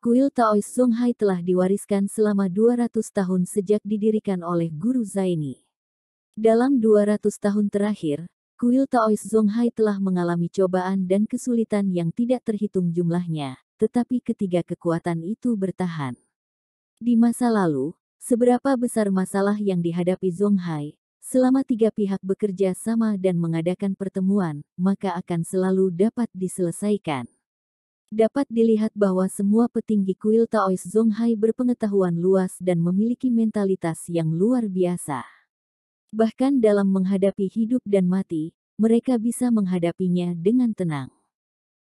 Kuil Taoist Zonghai telah diwariskan selama 200 tahun sejak didirikan oleh Guru Zaini. Dalam 200 tahun terakhir, kuil Taoist Zonghai telah mengalami cobaan dan kesulitan yang tidak terhitung jumlahnya, tetapi ketiga kekuatan itu bertahan. Di masa lalu, seberapa besar masalah yang dihadapi Zonghai, selama tiga pihak bekerja sama dan mengadakan pertemuan, maka akan selalu dapat diselesaikan. Dapat dilihat bahwa semua petinggi kuil Taoist Zonghai berpengetahuan luas dan memiliki mentalitas yang luar biasa. Bahkan dalam menghadapi hidup dan mati, mereka bisa menghadapinya dengan tenang.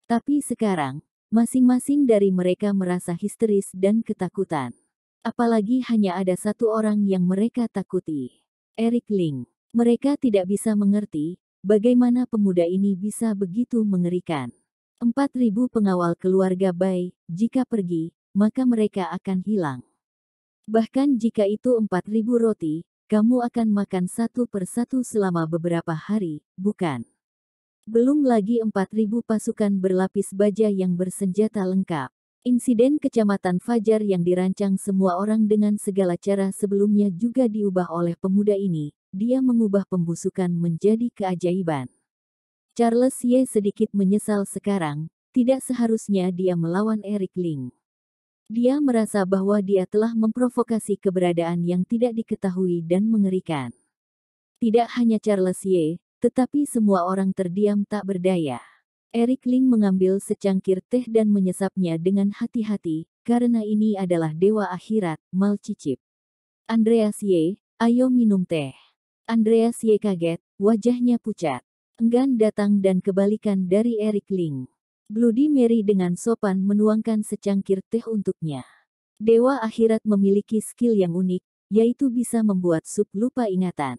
Tapi sekarang, masing-masing dari mereka merasa histeris dan ketakutan. Apalagi hanya ada satu orang yang mereka takuti. Eric Ling. Mereka tidak bisa mengerti, bagaimana pemuda ini bisa begitu mengerikan. 4.000 pengawal keluarga Bai, jika pergi, maka mereka akan hilang. Bahkan jika itu 4.000 roti, kamu akan makan satu persatu selama beberapa hari, bukan? Belum lagi 4.000 pasukan berlapis baja yang bersenjata lengkap. Insiden Kecamatan Fajar yang dirancang semua orang dengan segala cara sebelumnya juga diubah oleh pemuda ini. Dia mengubah pembusukan menjadi keajaiban. Charles Ye sedikit menyesal sekarang, tidak seharusnya dia melawan Eric Ling. Dia merasa bahwa dia telah memprovokasi keberadaan yang tidak diketahui dan mengerikan. Tidak hanya Charles Ye, tetapi semua orang terdiam tak berdaya. Eric Ling mengambil secangkir teh dan menyesapnya dengan hati-hati, karena ini adalah dewa akhirat, Mal Cicip. Andreas Ye, ayo minum teh. Andreas Ye kaget, wajahnya pucat. Enggan datang dan kebalikan dari Eric Ling. Bloody Mary dengan sopan menuangkan secangkir teh untuknya. Dewa akhirat memiliki skill yang unik, yaitu bisa membuat sup lupa ingatan.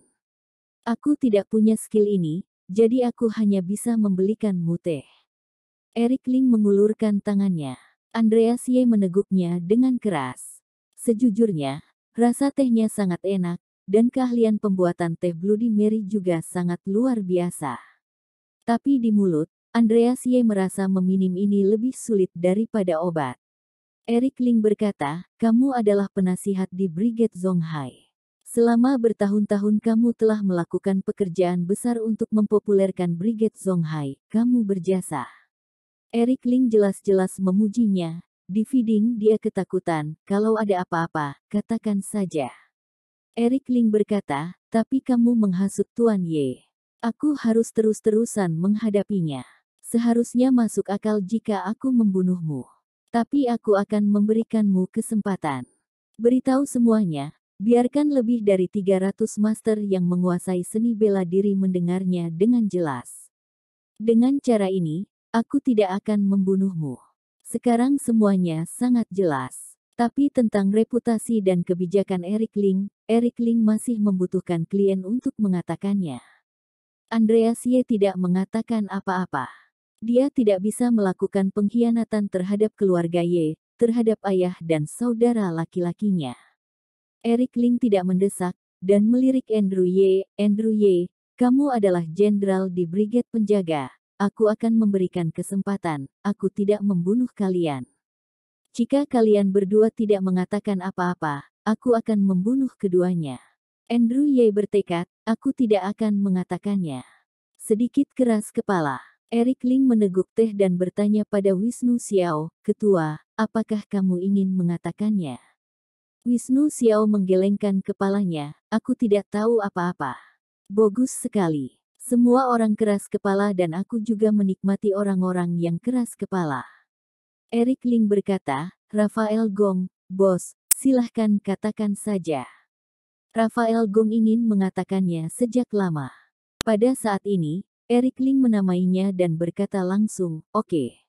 Aku tidak punya skill ini, jadi aku hanya bisa membelikanmu teh. Eric Ling mengulurkan tangannya. Andreas Ye meneguknya dengan keras. Sejujurnya, rasa tehnya sangat enak, dan keahlian pembuatan teh Bloody Mary juga sangat luar biasa. Tapi di mulut, Andreas Ye merasa meminim ini lebih sulit daripada obat. Eric Ling berkata, kamu adalah penasihat di Brigade Zonghai. Selama bertahun-tahun kamu telah melakukan pekerjaan besar untuk mempopulerkan Brigade Zonghai, kamu berjasa. Eric Ling jelas-jelas memujinya. Di feeding dia ketakutan, kalau ada apa-apa, katakan saja. Eric Ling berkata, tapi kamu menghasut Tuan Ye. Aku harus terus-terusan menghadapinya. Seharusnya masuk akal jika aku membunuhmu. Tapi aku akan memberikanmu kesempatan. Beritahu semuanya, biarkan lebih dari 300 master yang menguasai seni bela diri mendengarnya dengan jelas. Dengan cara ini, aku tidak akan membunuhmu. Sekarang semuanya sangat jelas. Tapi tentang reputasi dan kebijakan Eric Ling masih membutuhkan klien untuk mengatakannya. Andreas Ye tidak mengatakan apa-apa. Dia tidak bisa melakukan pengkhianatan terhadap keluarga Ye, terhadap ayah dan saudara laki-lakinya. Eric Ling tidak mendesak, dan melirik Andrew Ye, kamu adalah jenderal di Brigade Penjaga, aku akan memberikan kesempatan, aku tidak membunuh kalian. Jika kalian berdua tidak mengatakan apa-apa, aku akan membunuh keduanya. Andrew Ye bertekad, aku tidak akan mengatakannya. Sedikit keras kepala, Eric Ling meneguk teh dan bertanya pada Wisnu Xiao, Ketua, apakah kamu ingin mengatakannya? Wisnu Xiao menggelengkan kepalanya, aku tidak tahu apa-apa. Bagus sekali. Semua orang keras kepala dan aku juga menikmati orang-orang yang keras kepala. Eric Ling berkata, Rafael Gong, bos, silahkan katakan saja. Rafael Gong ingin mengatakannya sejak lama. Pada saat ini, Eric Ling menamainya dan berkata langsung, oke.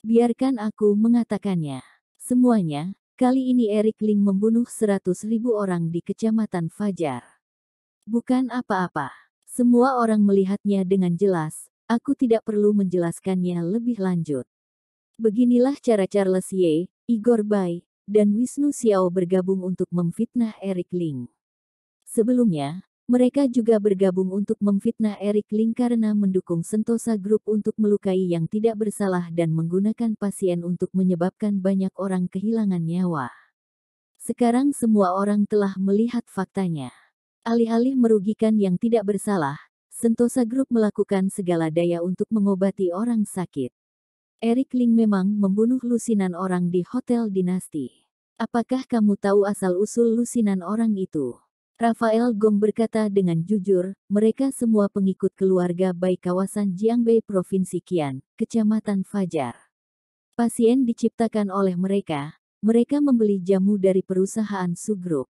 Biarkan aku mengatakannya. Semuanya, kali ini Eric Ling membunuh 100.000 orang di Kecamatan Fajar. Bukan apa-apa. Semua orang melihatnya dengan jelas, aku tidak perlu menjelaskannya lebih lanjut. Beginilah cara Charles Ye, Igor Bai, dan Wisnu Xiao bergabung untuk memfitnah Eric Ling. Sebelumnya, Mereka juga bergabung untuk memfitnah Eric Ling karena mendukung Sentosa Group untuk melukai yang tidak bersalah dan menggunakan pasien untuk menyebabkan banyak orang kehilangan nyawa. Sekarang semua orang telah melihat faktanya. Alih-alih merugikan yang tidak bersalah, Sentosa Group melakukan segala daya untuk mengobati orang sakit. Eric Ling memang membunuh lusinan orang di Hotel Dinasti. Apakah kamu tahu asal-usul lusinan orang itu? Rafael Gong berkata dengan jujur, mereka semua pengikut keluarga Bai kawasan Jiangbei Provinsi Qian, Kecamatan Fajar. Pasien diciptakan oleh mereka membeli jamu dari perusahaan Su Group.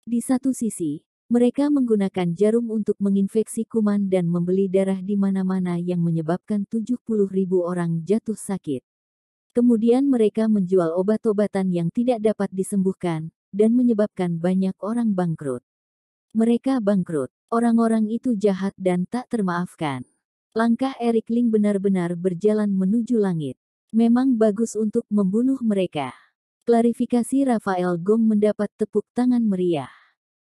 Di satu sisi, mereka menggunakan jarum untuk menginfeksi kuman dan membeli darah di mana-mana yang menyebabkan 70.000 orang jatuh sakit. Kemudian mereka menjual obat-obatan yang tidak dapat disembuhkan, dan menyebabkan banyak orang bangkrut. Mereka bangkrut. Orang-orang itu jahat dan tak termaafkan. Langkah Eric Ling benar-benar berjalan menuju langit. Memang bagus untuk membunuh mereka. Klarifikasi Rafael Gong mendapat tepuk tangan meriah.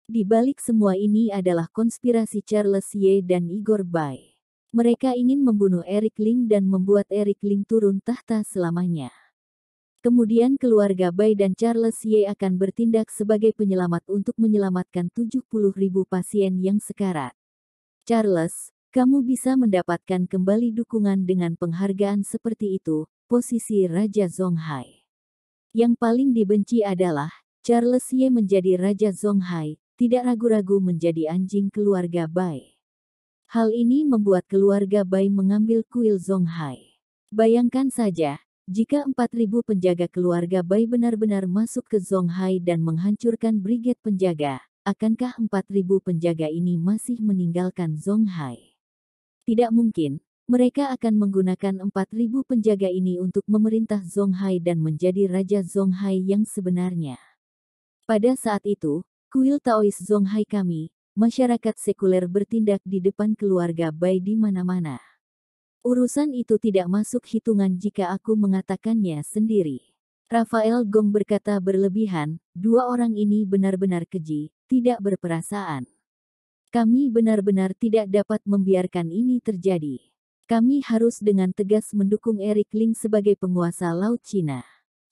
Di balik semua ini adalah konspirasi Charles Ye dan Igor Bai. Mereka ingin membunuh Eric Ling dan membuat Eric Ling turun tahta selamanya. Kemudian keluarga Bai dan Charles Ye akan bertindak sebagai penyelamat untuk menyelamatkan 70.000 pasien yang sekarat. Charles, kamu bisa mendapatkan kembali dukungan dengan penghargaan seperti itu, posisi Raja Zonghai. Yang paling dibenci adalah, Charles Ye menjadi Raja Zonghai, tidak ragu-ragu menjadi anjing keluarga Bai. Hal ini membuat keluarga Bai mengambil kuil Zonghai. Bayangkan saja, jika 4.000 penjaga keluarga Bai benar-benar masuk ke Zonghai dan menghancurkan brigade penjaga, akankah 4.000 penjaga ini masih meninggalkan Zonghai? Tidak mungkin, mereka akan menggunakan 4.000 penjaga ini untuk memerintah Zonghai dan menjadi Raja Zonghai yang sebenarnya. Pada saat itu, kuil Taois Zonghai kami, masyarakat sekuler bertindak di depan keluarga Bai di mana-mana. Urusan itu tidak masuk hitungan jika aku mengatakannya sendiri. Rafael Gong berkata berlebihan, dua orang ini benar-benar keji, tidak berperasaan. Kami benar-benar tidak dapat membiarkan ini terjadi. Kami harus dengan tegas mendukung Eric Ling sebagai penguasa Laut Cina.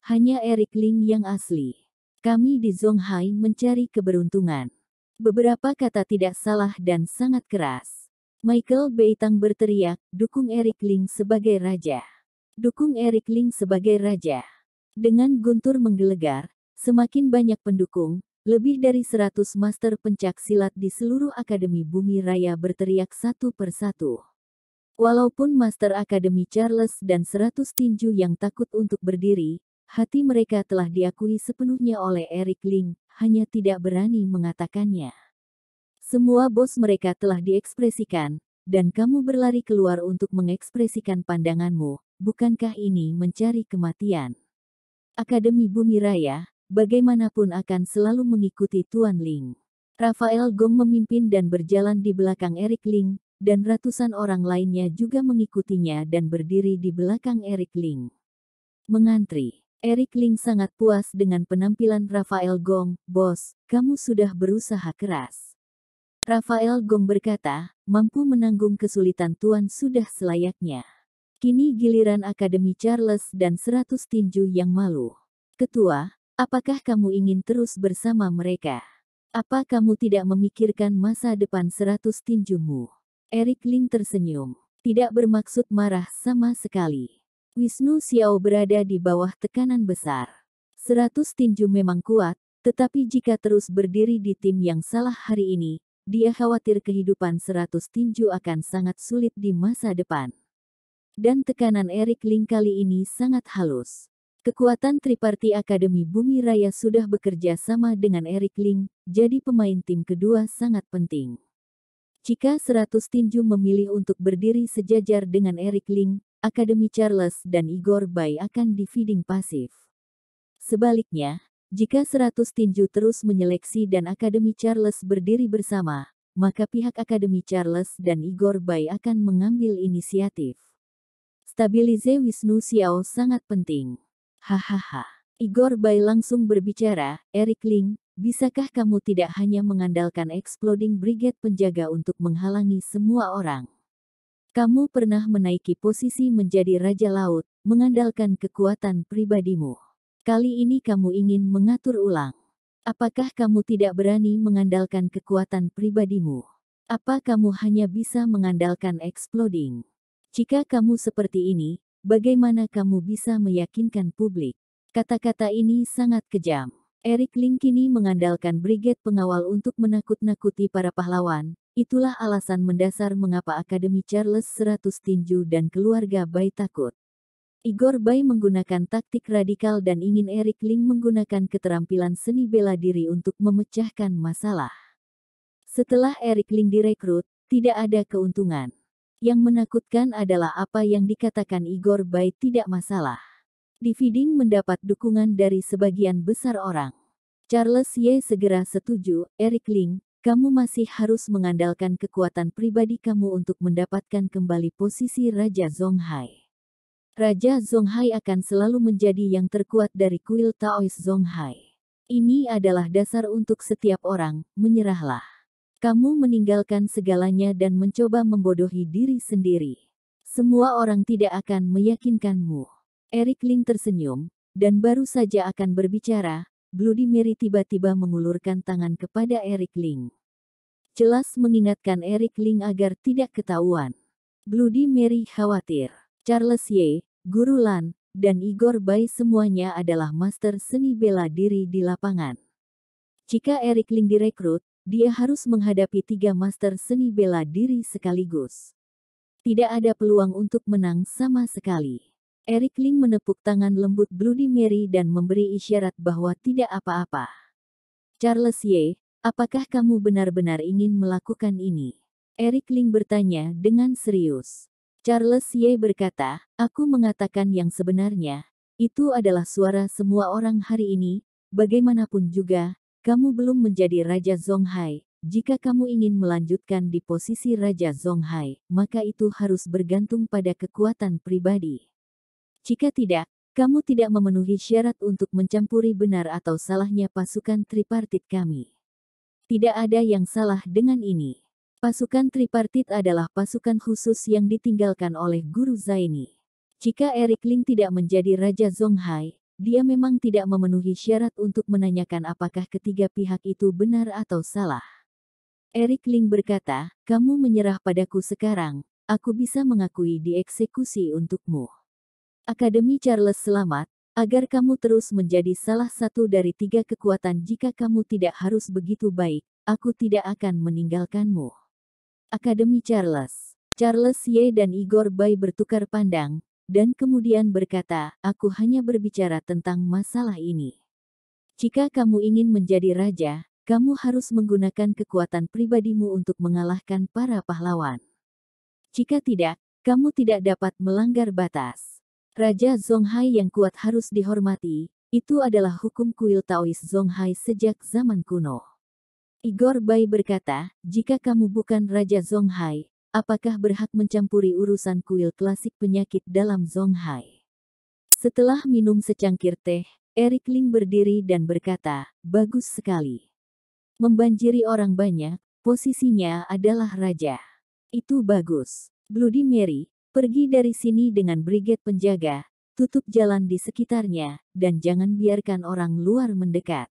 Hanya Eric Ling yang asli. Kami di Zonghai mencari keberuntungan. Beberapa kata tidak salah dan sangat keras. Michael Beitang berteriak, dukung Eric Ling sebagai raja. Dukung Eric Ling sebagai raja. Dengan guntur menggelegar, semakin banyak pendukung, lebih dari 100 master pencak silat di seluruh Akademi Bumi Raya berteriak satu persatu. Walaupun Master Akademi Charles dan 100 tinju yang takut untuk berdiri, hati mereka telah diakui sepenuhnya oleh Eric Ling, hanya tidak berani mengatakannya. Semua bos mereka telah diekspresikan, dan kamu berlari keluar untuk mengekspresikan pandanganmu, bukankah ini mencari kematian? Akademi Bumi Raya, bagaimanapun akan selalu mengikuti Tuan Ling. Rafael Gong memimpin dan berjalan di belakang Eric Ling, dan ratusan orang lainnya juga mengikutinya dan berdiri di belakang Eric Ling. Mengantri. Eric Ling sangat puas dengan penampilan Rafael Gong, bos, kamu sudah berusaha keras. Rafael Gong berkata, mampu menanggung kesulitan Tuan sudah selayaknya. Kini giliran Akademi Charles dan 100 tinju yang malu. Ketua, apakah kamu ingin terus bersama mereka? Apa kamu tidak memikirkan masa depan 100 tinjumu? Eric Ling tersenyum. Tidak bermaksud marah sama sekali. Wisnu Xiao berada di bawah tekanan besar. 100 tinju memang kuat, tetapi jika terus berdiri di tim yang salah hari ini, dia khawatir kehidupan 100 tinju akan sangat sulit di masa depan. Dan tekanan Eric Ling kali ini sangat halus. Kekuatan Triparti Akademi Bumi Raya sudah bekerja sama dengan Eric Ling, jadi pemain tim kedua sangat penting. Jika 100 tinju memilih untuk berdiri sejajar dengan Eric Ling, Akademi Charles dan Igor Bai akan di feeding pasif. Sebaliknya, jika 100 tinju terus menyeleksi dan Akademi Charles berdiri bersama, maka pihak Akademi Charles dan Igor Bai akan mengambil inisiatif. Stabilize Wisnu Xiao sangat penting. Hahaha. Igor Bai langsung berbicara, Eric Ling, bisakah kamu tidak hanya mengandalkan Exploding Brigade penjaga untuk menghalangi semua orang? Kamu pernah menaiki posisi menjadi Raja Laut, mengandalkan kekuatan pribadimu. Kali ini kamu ingin mengatur ulang. Apakah kamu tidak berani mengandalkan kekuatan pribadimu? Apa kamu hanya bisa mengandalkan Exploding? Jika kamu seperti ini, bagaimana kamu bisa meyakinkan publik? Kata-kata ini sangat kejam. Eric Ling kini mengandalkan brigade pengawal untuk menakut-nakuti para pahlawan. Itulah alasan mendasar mengapa Akademi Charles 100 tinju dan keluarga Bai takut. Igor Bai menggunakan taktik radikal dan ingin Eric Ling menggunakan keterampilan seni bela diri untuk memecahkan masalah. Setelah Eric Ling direkrut, tidak ada keuntungan. Yang menakutkan adalah apa yang dikatakan Igor Bai tidak masalah. Dividing mendapat dukungan dari sebagian besar orang. Charles Ye segera setuju, Eric Ling, kamu masih harus mengandalkan kekuatan pribadi kamu untuk mendapatkan kembali posisi Raja Zonghai. Raja Zonghai akan selalu menjadi yang terkuat dari kuil Taoist Zonghai. Ini adalah dasar untuk setiap orang, menyerahlah. Kamu meninggalkan segalanya dan mencoba membodohi diri sendiri. Semua orang tidak akan meyakinkanmu. Eric Ling tersenyum, dan baru saja akan berbicara, Bloody Mary tiba-tiba mengulurkan tangan kepada Eric Ling. Jelas mengingatkan Eric Ling agar tidak ketahuan. Bloody Mary khawatir. Charles Ye, Guru Lan, dan Igor Bai semuanya adalah master seni bela diri di lapangan. Jika Eric Ling direkrut, dia harus menghadapi 3 master seni bela diri sekaligus. Tidak ada peluang untuk menang sama sekali. Eric Ling menepuk tangan lembut Bloody Mary dan memberi isyarat bahwa tidak apa-apa. Charles Ye, apakah kamu benar-benar ingin melakukan ini? Eric Ling bertanya dengan serius. Charles Ye berkata, aku mengatakan yang sebenarnya. Itu adalah suara semua orang hari ini. Bagaimanapun juga, kamu belum menjadi Raja Zonghai. Jika kamu ingin melanjutkan di posisi Raja Zonghai, maka itu harus bergantung pada kekuatan pribadi. Jika tidak, kamu tidak memenuhi syarat untuk mencampuri benar atau salahnya pasukan tripartit kami. Tidak ada yang salah dengan ini. Pasukan tripartit adalah pasukan khusus yang ditinggalkan oleh Guru Zaini. Jika Eric Ling tidak menjadi Raja Zonghai, dia memang tidak memenuhi syarat untuk menanyakan apakah ketiga pihak itu benar atau salah. Eric Ling berkata, kamu menyerah padaku sekarang, aku bisa mengakui dieksekusi untukmu. Akademi Charles selamat, agar kamu terus menjadi salah satu dari 3 kekuatan. Jika kamu tidak harus begitu baik, aku tidak akan meninggalkanmu. Akademi Charles. Charles Ye dan Igor Bai bertukar pandang, dan kemudian berkata, aku hanya berbicara tentang masalah ini. Jika kamu ingin menjadi raja, kamu harus menggunakan kekuatan pribadimu untuk mengalahkan para pahlawan. Jika tidak, kamu tidak dapat melanggar batas. Raja Zonghai yang kuat harus dihormati, itu adalah hukum kuil Taoist Zonghai sejak zaman kuno. Igor Bai berkata, jika kamu bukan Raja Zonghai, apakah berhak mencampuri urusan kuil klasik penyakit dalam Zonghai? Setelah minum secangkir teh, Eric Ling berdiri dan berkata, bagus sekali. Membanjiri orang banyak, posisinya adalah raja. Itu bagus. Bloody Mary, pergi dari sini dengan brigade penjaga, tutup jalan di sekitarnya, dan jangan biarkan orang luar mendekat.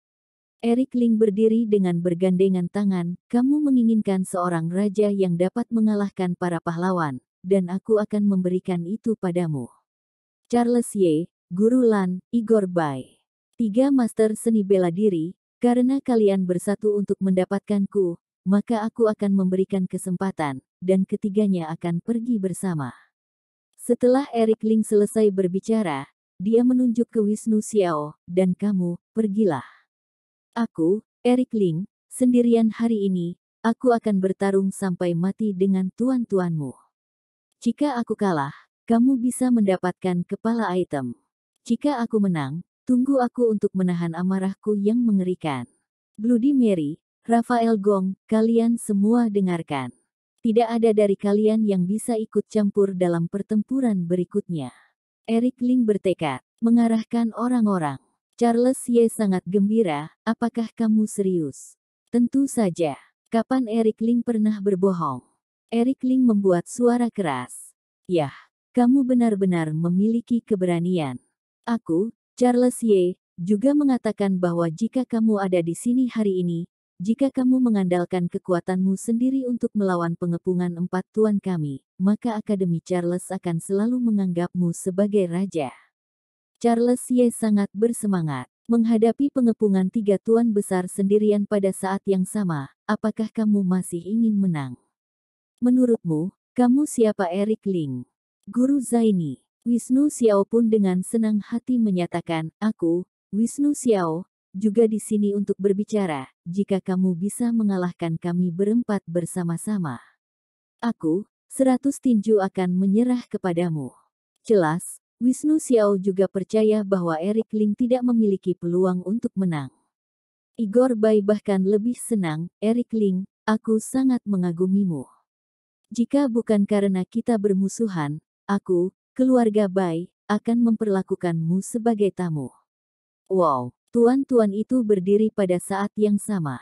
Eric Ling berdiri dengan bergandengan tangan, kamu menginginkan seorang raja yang dapat mengalahkan para pahlawan, dan aku akan memberikan itu padamu. Charles Ye, Guru Lan, Igor Bai. 3 master seni bela diri, karena kalian bersatu untuk mendapatkanku, maka aku akan memberikan kesempatan, dan ketiganya akan pergi bersama. Setelah Eric Ling selesai berbicara, dia menunjuk ke Wisnu Xiao, dan kamu, pergilah. Aku, Eric Ling, sendirian hari ini, aku akan bertarung sampai mati dengan tuan-tuanmu. Jika aku kalah, kamu bisa mendapatkan kepala item. Jika aku menang, tunggu aku untuk menahan amarahku yang mengerikan. Bloody Mary, Raphael Gong, kalian semua dengarkan. Tidak ada dari kalian yang bisa ikut campur dalam pertempuran berikutnya. Eric Ling bertekad, mengarahkan orang-orang. Charles Ye sangat gembira, apakah kamu serius? Tentu saja. Kapan Eric Ling pernah berbohong? Eric Ling membuat suara keras. Yah, kamu benar-benar memiliki keberanian. Aku, Charles Ye, juga mengatakan bahwa jika kamu ada di sini hari ini, jika kamu mengandalkan kekuatanmu sendiri untuk melawan pengepungan 4 tuan kami, maka Akademi Charles akan selalu menganggapmu sebagai raja. Charles Ye sangat bersemangat. Menghadapi pengepungan 3 tuan besar sendirian pada saat yang sama, apakah kamu masih ingin menang? Menurutmu, kamu siapa Eric Ling? Guru Zaini. Wisnu Xiao pun dengan senang hati menyatakan, aku, Wisnu Xiao, juga di sini untuk berbicara, jika kamu bisa mengalahkan kami berempat bersama-sama. Aku, 100 tinju akan menyerah kepadamu. Jelas, Wisnu Xiao juga percaya bahwa Eric Ling tidak memiliki peluang untuk menang. Igor Bai bahkan lebih senang, Eric Ling, aku sangat mengagumimu. Jika bukan karena kita bermusuhan, aku, keluarga Bai, akan memperlakukanmu sebagai tamu. Wow, tuan-tuan itu berdiri pada saat yang sama.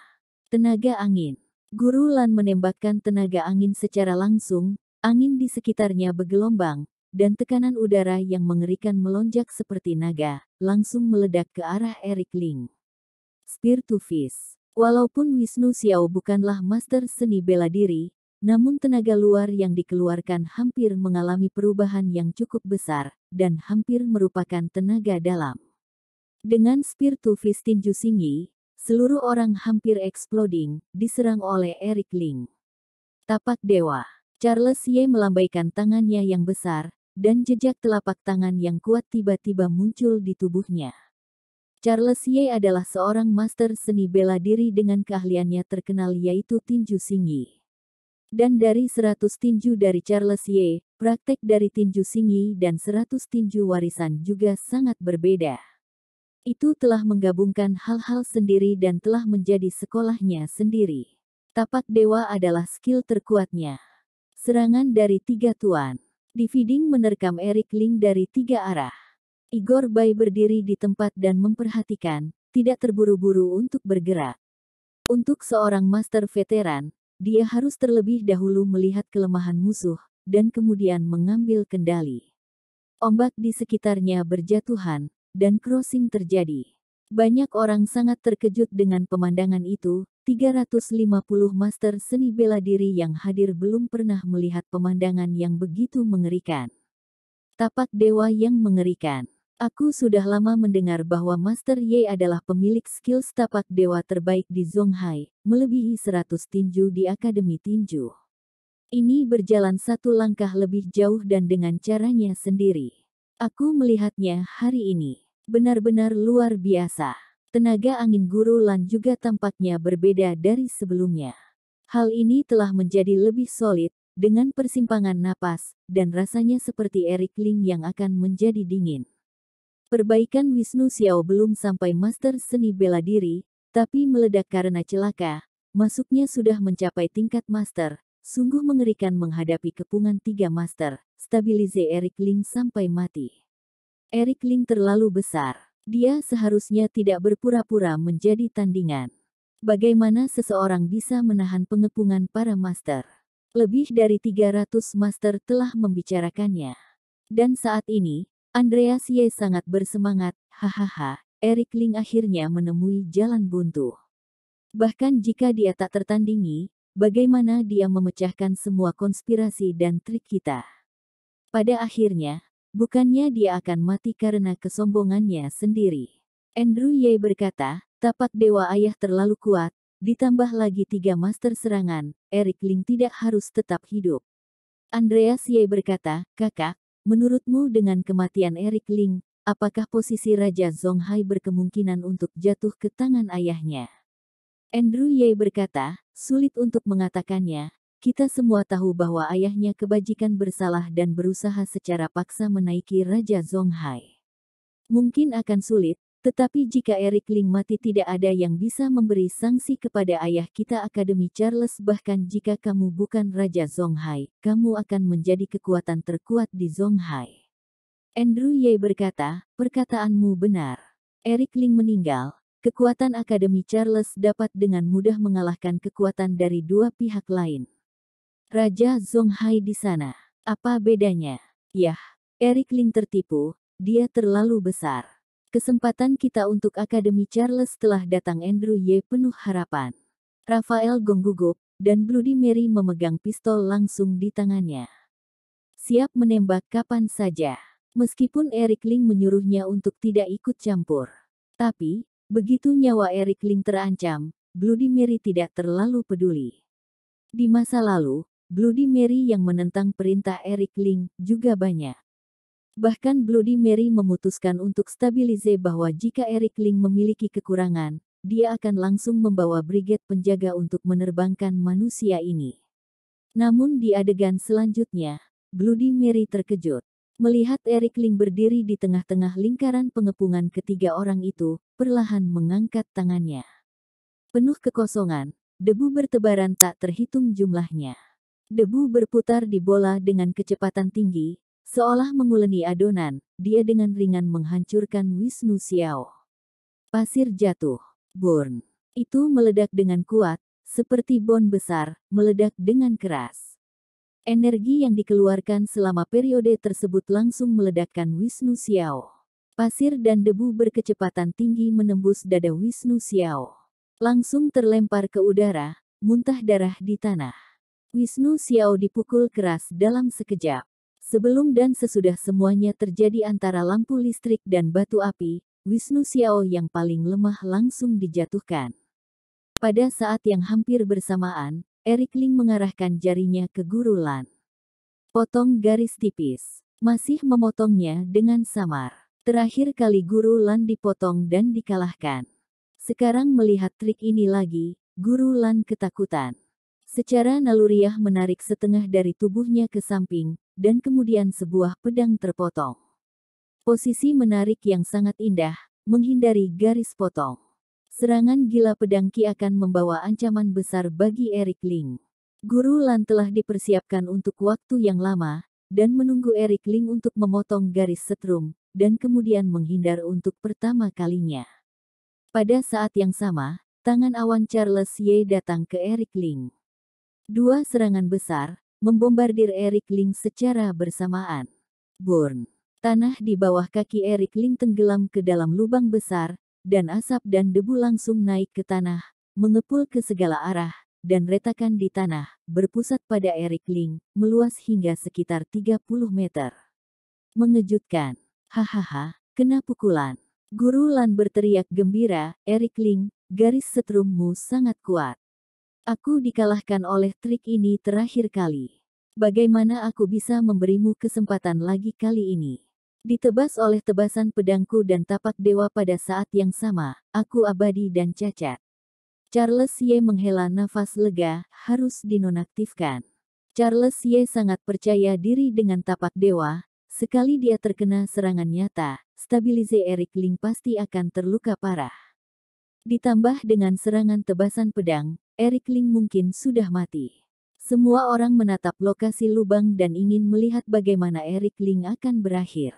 Tenaga angin. Guru Lan menembakkan tenaga angin secara langsung, angin di sekitarnya bergelombang, dan tekanan udara yang mengerikan melonjak seperti naga, langsung meledak ke arah Eric Ling. Spear to Fist. Walaupun Wisnu Xiao bukanlah master seni bela diri, namun tenaga luar yang dikeluarkan hampir mengalami perubahan yang cukup besar, dan hampir merupakan tenaga dalam. Dengan Spear to Fist tinju Xingyi, seluruh orang hampir exploding, diserang oleh Eric Ling. Tapak Dewa. Charles Ye melambaikan tangannya yang besar, dan jejak telapak tangan yang kuat tiba-tiba muncul di tubuhnya. Charles Ye adalah seorang master seni bela diri dengan keahliannya terkenal yaitu tinju Xingyi. Dan dari 100 tinju dari Charles Ye, praktek dari tinju Xingyi dan 100 tinju warisan juga sangat berbeda. Itu telah menggabungkan hal-hal sendiri dan telah menjadi sekolahnya sendiri. Tapak Dewa adalah skill terkuatnya. Serangan dari 3 tuan. Dividing menerkam Eric Ling dari 3 arah. Igor Bai berdiri di tempat dan memperhatikan, tidak terburu-buru untuk bergerak. Untuk seorang master veteran, dia harus terlebih dahulu melihat kelemahan musuh, dan kemudian mengambil kendali. Ombak di sekitarnya berjatuhan, dan crossing terjadi. Banyak orang sangat terkejut dengan pemandangan itu, 350 master seni bela diri yang hadir belum pernah melihat pemandangan yang begitu mengerikan. Tapak Dewa yang mengerikan. Aku sudah lama mendengar bahwa Master Ye adalah pemilik skill tapak dewa terbaik di Zonghai, melebihi 100 tinju di Akademi Tinju. Ini berjalan satu langkah lebih jauh dan dengan caranya sendiri. Aku melihatnya hari ini. Benar-benar luar biasa. Tenaga angin Guru Lan juga tampaknya berbeda dari sebelumnya. Hal ini telah menjadi lebih solid, dengan persimpangan napas, dan rasanya seperti Eric Ling yang akan menjadi dingin. Perbaikan Wisnu Xiao belum sampai master seni bela diri, tapi meledak karena celaka. Masuknya sudah mencapai tingkat master, sungguh mengerikan menghadapi kepungan 3 master, stabilize Eric Ling sampai mati. Eric Ling terlalu besar. Dia seharusnya tidak berpura-pura menjadi tandingan. Bagaimana seseorang bisa menahan pengepungan para master? Lebih dari 300 master telah membicarakannya. Dan saat ini, Andreas Ye sangat bersemangat, hahaha, Eric Ling akhirnya menemui jalan buntu. Bahkan jika dia tak tertandingi, bagaimana dia memecahkan semua konspirasi dan trik kita? Pada akhirnya, bukannya dia akan mati karena kesombongannya sendiri. Andrew Ye berkata, tapak dewa ayah terlalu kuat, ditambah lagi 3 master serangan, Eric Ling tidak harus tetap hidup. Andreas Ye berkata, kakak, menurutmu dengan kematian Eric Ling, apakah posisi Raja Zonghai berkemungkinan untuk jatuh ke tangan ayahnya? Andrew Ye berkata, sulit untuk mengatakannya. Kita semua tahu bahwa ayahnya kebajikan bersalah dan berusaha secara paksa menaiki Raja Zonghai. Mungkin akan sulit, tetapi jika Eric Ling mati tidak ada yang bisa memberi sanksi kepada ayah kita Akademi Charles. Bahkan jika kamu bukan Raja Zonghai, kamu akan menjadi kekuatan terkuat di Zonghai. Andrew Ye berkata, perkataanmu benar. Eric Ling meninggal, kekuatan Akademi Charles dapat dengan mudah mengalahkan kekuatan dari dua pihak lain. Raja Zonghai di sana. Apa bedanya? Yah, Eric Ling tertipu, dia terlalu besar. Kesempatan kita untuk Akademi Charles telah datang. Andrew Ye penuh harapan. Rafael Gong gugup, dan Bloody Mary memegang pistol langsung di tangannya. Siap menembak kapan saja. Meskipun Eric Ling menyuruhnya untuk tidak ikut campur. Tapi, begitu nyawa Eric Ling terancam, Bloody Mary tidak terlalu peduli. Di masa lalu, Bloody Mary yang menentang perintah Eric Ling juga banyak. Bahkan Bloody Mary memutuskan untuk stabilize bahwa jika Eric Ling memiliki kekurangan, dia akan langsung membawa brigade penjaga untuk menerbangkan manusia ini. Namun di adegan selanjutnya, Bloody Mary terkejut. Melihat Eric Ling berdiri di tengah-tengah lingkaran pengepungan ketiga orang itu, perlahan mengangkat tangannya. Penuh kekosongan, debu bertebaran tak terhitung jumlahnya. Debu berputar di bola dengan kecepatan tinggi, seolah menguleni adonan, dia dengan ringan menghancurkan Wisnu Xiao. Pasir jatuh. Burn. Itu meledak dengan kuat, seperti bom besar, meledak dengan keras. Energi yang dikeluarkan selama periode tersebut langsung meledakkan Wisnu Xiao. Pasir dan debu berkecepatan tinggi menembus dada Wisnu Xiao. Langsung terlempar ke udara, muntah darah di tanah. Wisnu Xiao dipukul keras dalam sekejap. Sebelum dan sesudah semuanya terjadi antara lampu listrik dan batu api, Wisnu Xiao yang paling lemah langsung dijatuhkan. Pada saat yang hampir bersamaan, Eric Ling mengarahkan jarinya ke Guru Lan. Potong garis tipis. Masih memotongnya dengan samar. Terakhir kali Guru Lan dipotong dan dikalahkan. Sekarang melihat trik ini lagi, Guru Lan ketakutan. Secara naluriah menarik setengah dari tubuhnya ke samping, dan kemudian sebuah pedang terpotong. Posisi menarik yang sangat indah, menghindari garis potong. Serangan gila pedang Ki akan membawa ancaman besar bagi Eric Ling. Guru Lan telah dipersiapkan untuk waktu yang lama, dan menunggu Eric Ling untuk memotong garis setrum, dan kemudian menghindar untuk pertama kalinya. Pada saat yang sama, tangan awan Charles Ye datang ke Eric Ling. Dua serangan besar, membombardir Eric Ling secara bersamaan. Burn. Tanah di bawah kaki Eric Ling tenggelam ke dalam lubang besar, dan asap dan debu langsung naik ke tanah, mengepul ke segala arah, dan retakan di tanah, berpusat pada Eric Ling, meluas hingga sekitar 30 meter. Mengejutkan. Hahaha, kena pukulan. Guru Lan berteriak gembira, Eric Ling, garis setrummu sangat kuat. Aku dikalahkan oleh trik ini terakhir kali. Bagaimana aku bisa memberimu kesempatan lagi kali ini? Ditebas oleh tebasan pedangku dan tapak dewa pada saat yang sama, aku abadi dan cacat. Charles Ye menghela nafas lega, harus dinonaktifkan. Charles Ye sangat percaya diri dengan tapak dewa, sekali dia terkena serangan nyata, stabilize Eric Ling pasti akan terluka parah. Ditambah dengan serangan tebasan pedang, Eric Ling mungkin sudah mati. Semua orang menatap lokasi lubang dan ingin melihat bagaimana Eric Ling akan berakhir.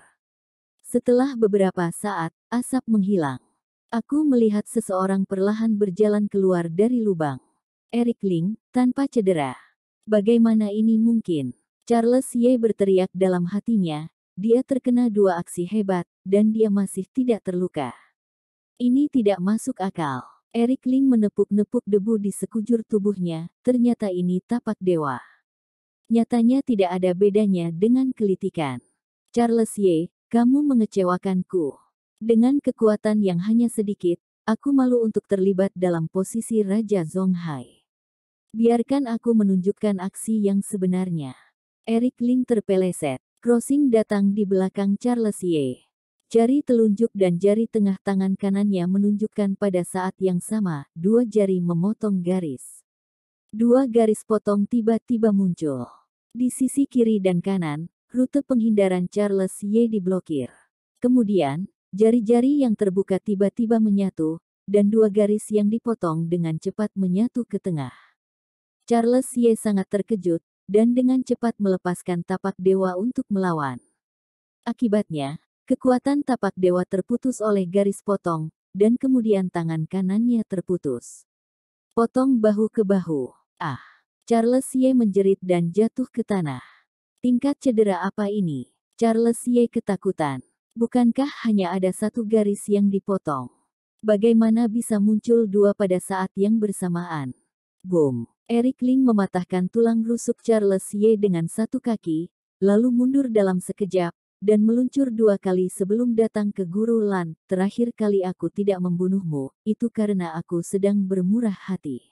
Setelah beberapa saat, asap menghilang. Aku melihat seseorang perlahan berjalan keluar dari lubang. Eric Ling, tanpa cedera. Bagaimana ini mungkin? Charles Ye berteriak dalam hatinya, dia terkena dua aksi hebat, dan dia masih tidak terluka. Ini tidak masuk akal. Eric Ling menepuk-nepuk debu di sekujur tubuhnya, ternyata ini tapak dewa. Nyatanya tidak ada bedanya dengan kelitikan. Charles Ye, kamu mengecewakanku. Dengan kekuatan yang hanya sedikit, aku malu untuk terlibat dalam posisi Raja Zonghai. Biarkan aku menunjukkan aksi yang sebenarnya. Eric Ling terpeleset. Crossing datang di belakang Charles Ye. Jari telunjuk dan jari tengah tangan kanannya menunjukkan pada saat yang sama, dua jari memotong garis. Dua garis potong tiba-tiba muncul. Di sisi kiri dan kanan, rute penghindaran Charles Ye diblokir. Kemudian, jari-jari yang terbuka tiba-tiba menyatu, dan dua garis yang dipotong dengan cepat menyatu ke tengah. Charles Ye sangat terkejut, dan dengan cepat melepaskan tapak dewa untuk melawan. Akibatnya, Kekuatan tapak dewa terputus oleh garis potong, dan kemudian tangan kanannya terputus. Potong bahu ke bahu. Ah! Charles Ye menjerit dan jatuh ke tanah. Tingkat cedera apa ini? Charles Ye ketakutan. Bukankah hanya ada satu garis yang dipotong? Bagaimana bisa muncul dua pada saat yang bersamaan? Boom! Eric Ling mematahkan tulang rusuk Charles Ye dengan satu kaki, lalu mundur dalam sekejap, dan meluncur dua kali sebelum datang ke Guru Lan. Terakhir kali aku tidak membunuhmu, itu karena aku sedang bermurah hati.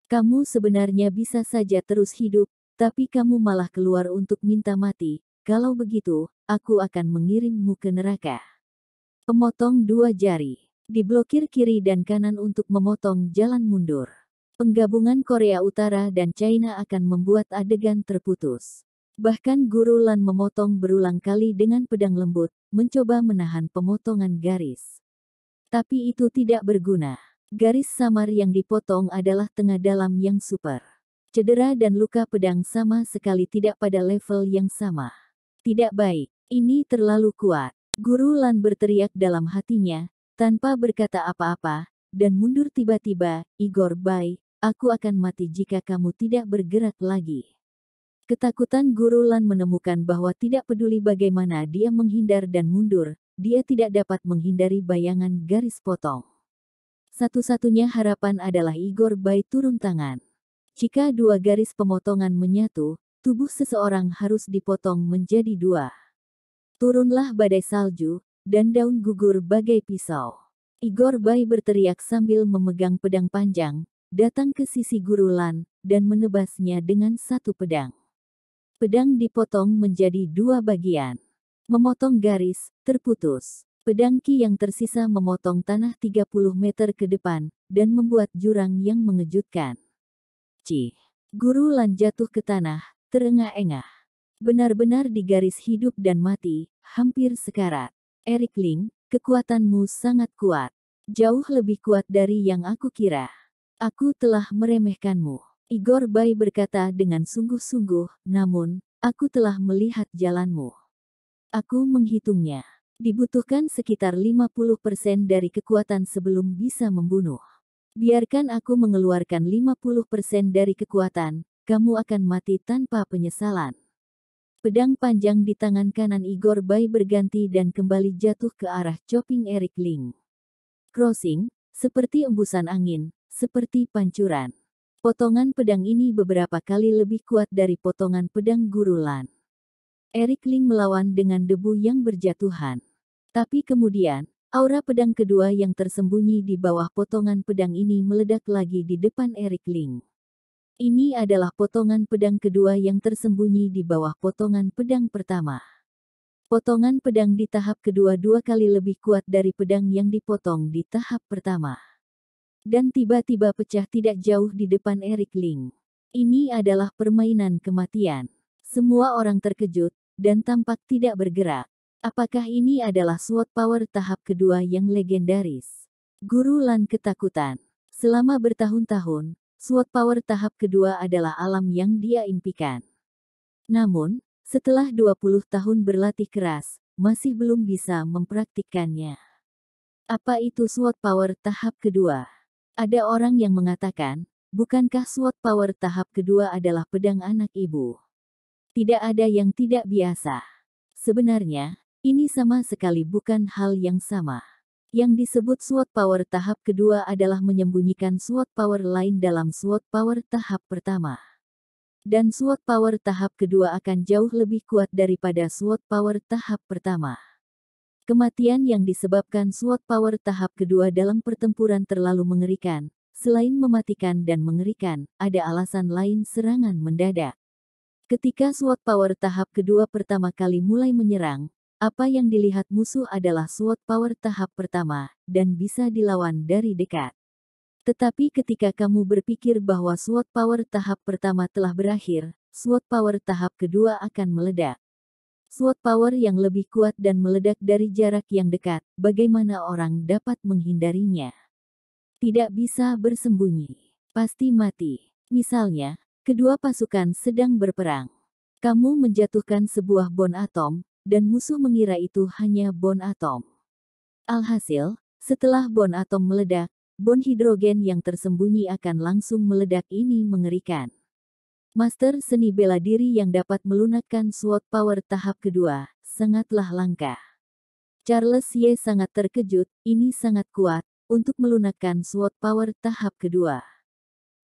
Kamu sebenarnya bisa saja terus hidup, tapi kamu malah keluar untuk minta mati. Kalau begitu, aku akan mengirimmu ke neraka. Pemotong dua jari. Diblokir kiri dan kanan untuk memotong jalan mundur. Penggabungan Korea Utara dan China akan membuat adegan terputus. Bahkan Guru Lan memotong berulang kali dengan pedang lembut, mencoba menahan pemotongan garis. Tapi itu tidak berguna. Garis samar yang dipotong adalah tengah dalam yang super. Cedera dan luka pedang sama sekali tidak pada level yang sama. Tidak baik, ini terlalu kuat. Guru Lan berteriak dalam hatinya, tanpa berkata apa-apa, dan mundur tiba-tiba. Igor Bai, aku akan mati jika kamu tidak bergerak lagi. Ketakutan Guru Lan menemukan bahwa tidak peduli bagaimana dia menghindar dan mundur, dia tidak dapat menghindari bayangan garis potong. Satu-satunya harapan adalah Igor Bai turun tangan. Jika dua garis pemotongan menyatu, tubuh seseorang harus dipotong menjadi dua. Turunlah badai salju, dan daun gugur bagai pisau. Igor Bai berteriak sambil memegang pedang panjang, datang ke sisi Guru Lan, dan menebasnya dengan satu pedang. Pedang dipotong menjadi dua bagian. Memotong garis, terputus. Pedang Ki yang tersisa memotong tanah 30 meter ke depan, dan membuat jurang yang mengejutkan. Cih! Guru Lan jatuh ke tanah, terengah-engah. Benar-benar di garis hidup dan mati, hampir sekarat. Eric Ling, kekuatanmu sangat kuat. Jauh lebih kuat dari yang aku kira. Aku telah meremehkanmu. Igor Bai berkata dengan sungguh-sungguh, namun, aku telah melihat jalanmu. Aku menghitungnya. Dibutuhkan sekitar 50% dari kekuatan sebelum bisa membunuh. Biarkan aku mengeluarkan 50% dari kekuatan, kamu akan mati tanpa penyesalan. Pedang panjang di tangan kanan Igor Bai berganti dan kembali jatuh ke arah chopping Eric Ling. Crossing, seperti embusan angin, seperti pancuran. Potongan pedang ini beberapa kali lebih kuat dari potongan pedang Guru Lan. Eric Ling melawan dengan debu yang berjatuhan. Tapi kemudian, aura pedang kedua yang tersembunyi di bawah potongan pedang ini meledak lagi di depan Eric Ling. Ini adalah potongan pedang kedua yang tersembunyi di bawah potongan pedang pertama. Potongan pedang di tahap kedua dua kali lebih kuat dari pedang yang dipotong di tahap pertama. Dan tiba-tiba pecah tidak jauh di depan Eric Ling. Ini adalah permainan kematian. Semua orang terkejut, dan tampak tidak bergerak. Apakah ini adalah sword power tahap kedua yang legendaris? Guru Lan ketakutan. Selama bertahun-tahun, sword power tahap kedua adalah alam yang dia impikan. Namun, setelah 20 tahun berlatih keras, masih belum bisa mempraktikkannya. Apa itu sword power tahap kedua? Ada orang yang mengatakan, bukankah sword power tahap kedua adalah pedang anak ibu? Tidak ada yang tidak biasa. Sebenarnya, ini sama sekali bukan hal yang sama. Yang disebut sword power tahap kedua adalah menyembunyikan sword power lain dalam sword power tahap pertama. Dan sword power tahap kedua akan jauh lebih kuat daripada sword power tahap pertama. Kematian yang disebabkan sword power tahap kedua dalam pertempuran terlalu mengerikan. Selain mematikan dan mengerikan, ada alasan lain serangan mendadak. Ketika sword power tahap kedua pertama kali mulai menyerang, apa yang dilihat musuh adalah sword power tahap pertama, dan bisa dilawan dari dekat. Tetapi ketika kamu berpikir bahwa sword power tahap pertama telah berakhir, sword power tahap kedua akan meledak. Sword power yang lebih kuat dan meledak dari jarak yang dekat, bagaimana orang dapat menghindarinya? Tidak bisa bersembunyi. Pasti mati. Misalnya, kedua pasukan sedang berperang. Kamu menjatuhkan sebuah bom atom, dan musuh mengira itu hanya bom atom. Alhasil, setelah bom atom meledak, bom hidrogen yang tersembunyi akan langsung meledak. Ini mengerikan. Master seni bela diri yang dapat melunakkan SWOT Power tahap kedua, sangatlah langka. Charles Ye sangat terkejut, ini sangat kuat, untuk melunakkan SWOT Power tahap kedua.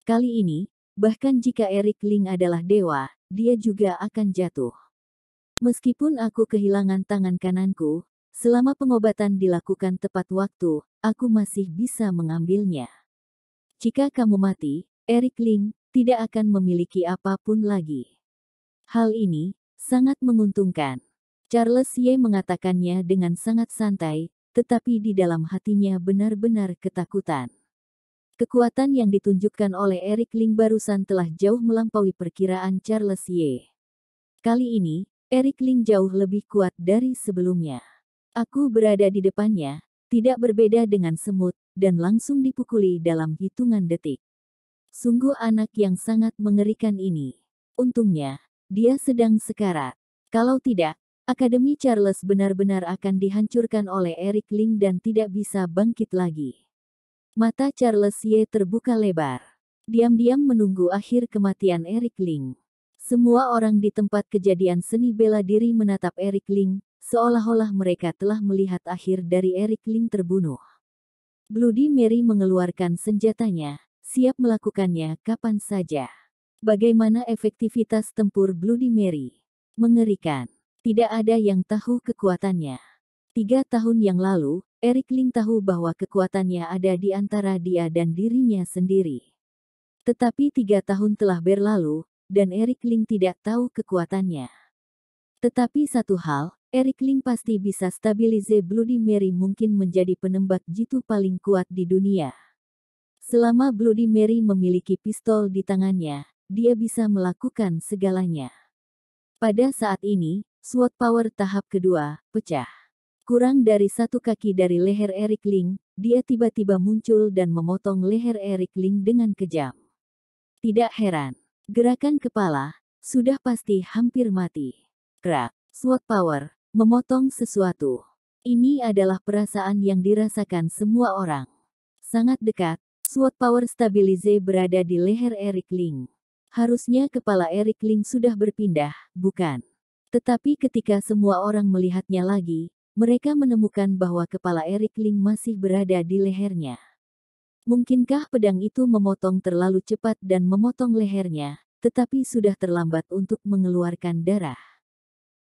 Kali ini, bahkan jika Eric Ling adalah dewa, dia juga akan jatuh. Meskipun aku kehilangan tangan kananku, selama pengobatan dilakukan tepat waktu, aku masih bisa mengambilnya. Jika kamu mati, Eric Ling tidak akan memiliki apapun lagi. Hal ini sangat menguntungkan. Charles Ye mengatakannya dengan sangat santai, tetapi di dalam hatinya benar-benar ketakutan. Kekuatan yang ditunjukkan oleh Eric Ling barusan telah jauh melampaui perkiraan Charles Ye. Kali ini, Eric Ling jauh lebih kuat dari sebelumnya. Aku berada di depannya, tidak berbeda dengan semut, dan langsung dipukuli dalam hitungan detik. Sungguh anak yang sangat mengerikan ini. Untungnya, dia sedang sekarat. Kalau tidak, Akademi Charles benar-benar akan dihancurkan oleh Eric Ling dan tidak bisa bangkit lagi. Mata Charles Ye terbuka lebar. Diam-diam menunggu akhir kematian Eric Ling. Semua orang di tempat kejadian seni bela diri menatap Eric Ling, seolah-olah mereka telah melihat akhir dari Eric Ling terbunuh. Bloody Mary mengeluarkan senjatanya, siap melakukannya kapan saja. Bagaimana efektivitas tempur Bloody Mary? Mengerikan. Tidak ada yang tahu kekuatannya. 3 tahun yang lalu, Eric Ling tahu bahwa kekuatannya ada di antara dia dan dirinya sendiri. Tetapi 3 tahun telah berlalu, dan Eric Ling tidak tahu kekuatannya. Tetapi satu hal, Eric Ling pasti bisa stabilize Bloody Mary mungkin menjadi penembak jitu paling kuat di dunia. Selama Bloody Mary memiliki pistol di tangannya, dia bisa melakukan segalanya. Pada saat ini, SWOT Power tahap kedua, pecah. Kurang dari 1 kaki dari leher Eric Ling, dia tiba-tiba muncul dan memotong leher Eric Ling dengan kejam. Tidak heran. Gerakan kepala, sudah pasti hampir mati. Krak, SWOT Power, memotong sesuatu. Ini adalah perasaan yang dirasakan semua orang. Sangat dekat, SWOT Power Stabilize berada di leher Eric Ling. Harusnya kepala Eric Ling sudah berpindah, bukan? Tetapi ketika semua orang melihatnya lagi, mereka menemukan bahwa kepala Eric Ling masih berada di lehernya. Mungkinkah pedang itu memotong terlalu cepat dan memotong lehernya, tetapi sudah terlambat untuk mengeluarkan darah?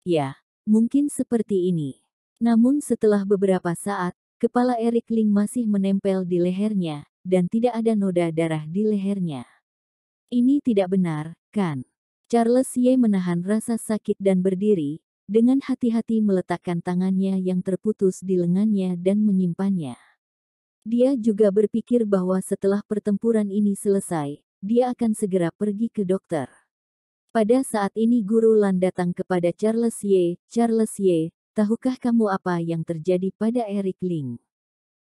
Ya, mungkin seperti ini. Namun setelah beberapa saat, kepala Eric Ling masih menempel di lehernya, dan tidak ada noda darah di lehernya. Ini tidak benar, kan? Charles Ye menahan rasa sakit dan berdiri, dengan hati-hati meletakkan tangannya yang terputus di lengannya dan menyimpannya. Dia juga berpikir bahwa setelah pertempuran ini selesai, dia akan segera pergi ke dokter. Pada saat ini Guru Lan datang kepada Charles Ye. Charles Ye, tahukah kamu apa yang terjadi pada Eric Ling?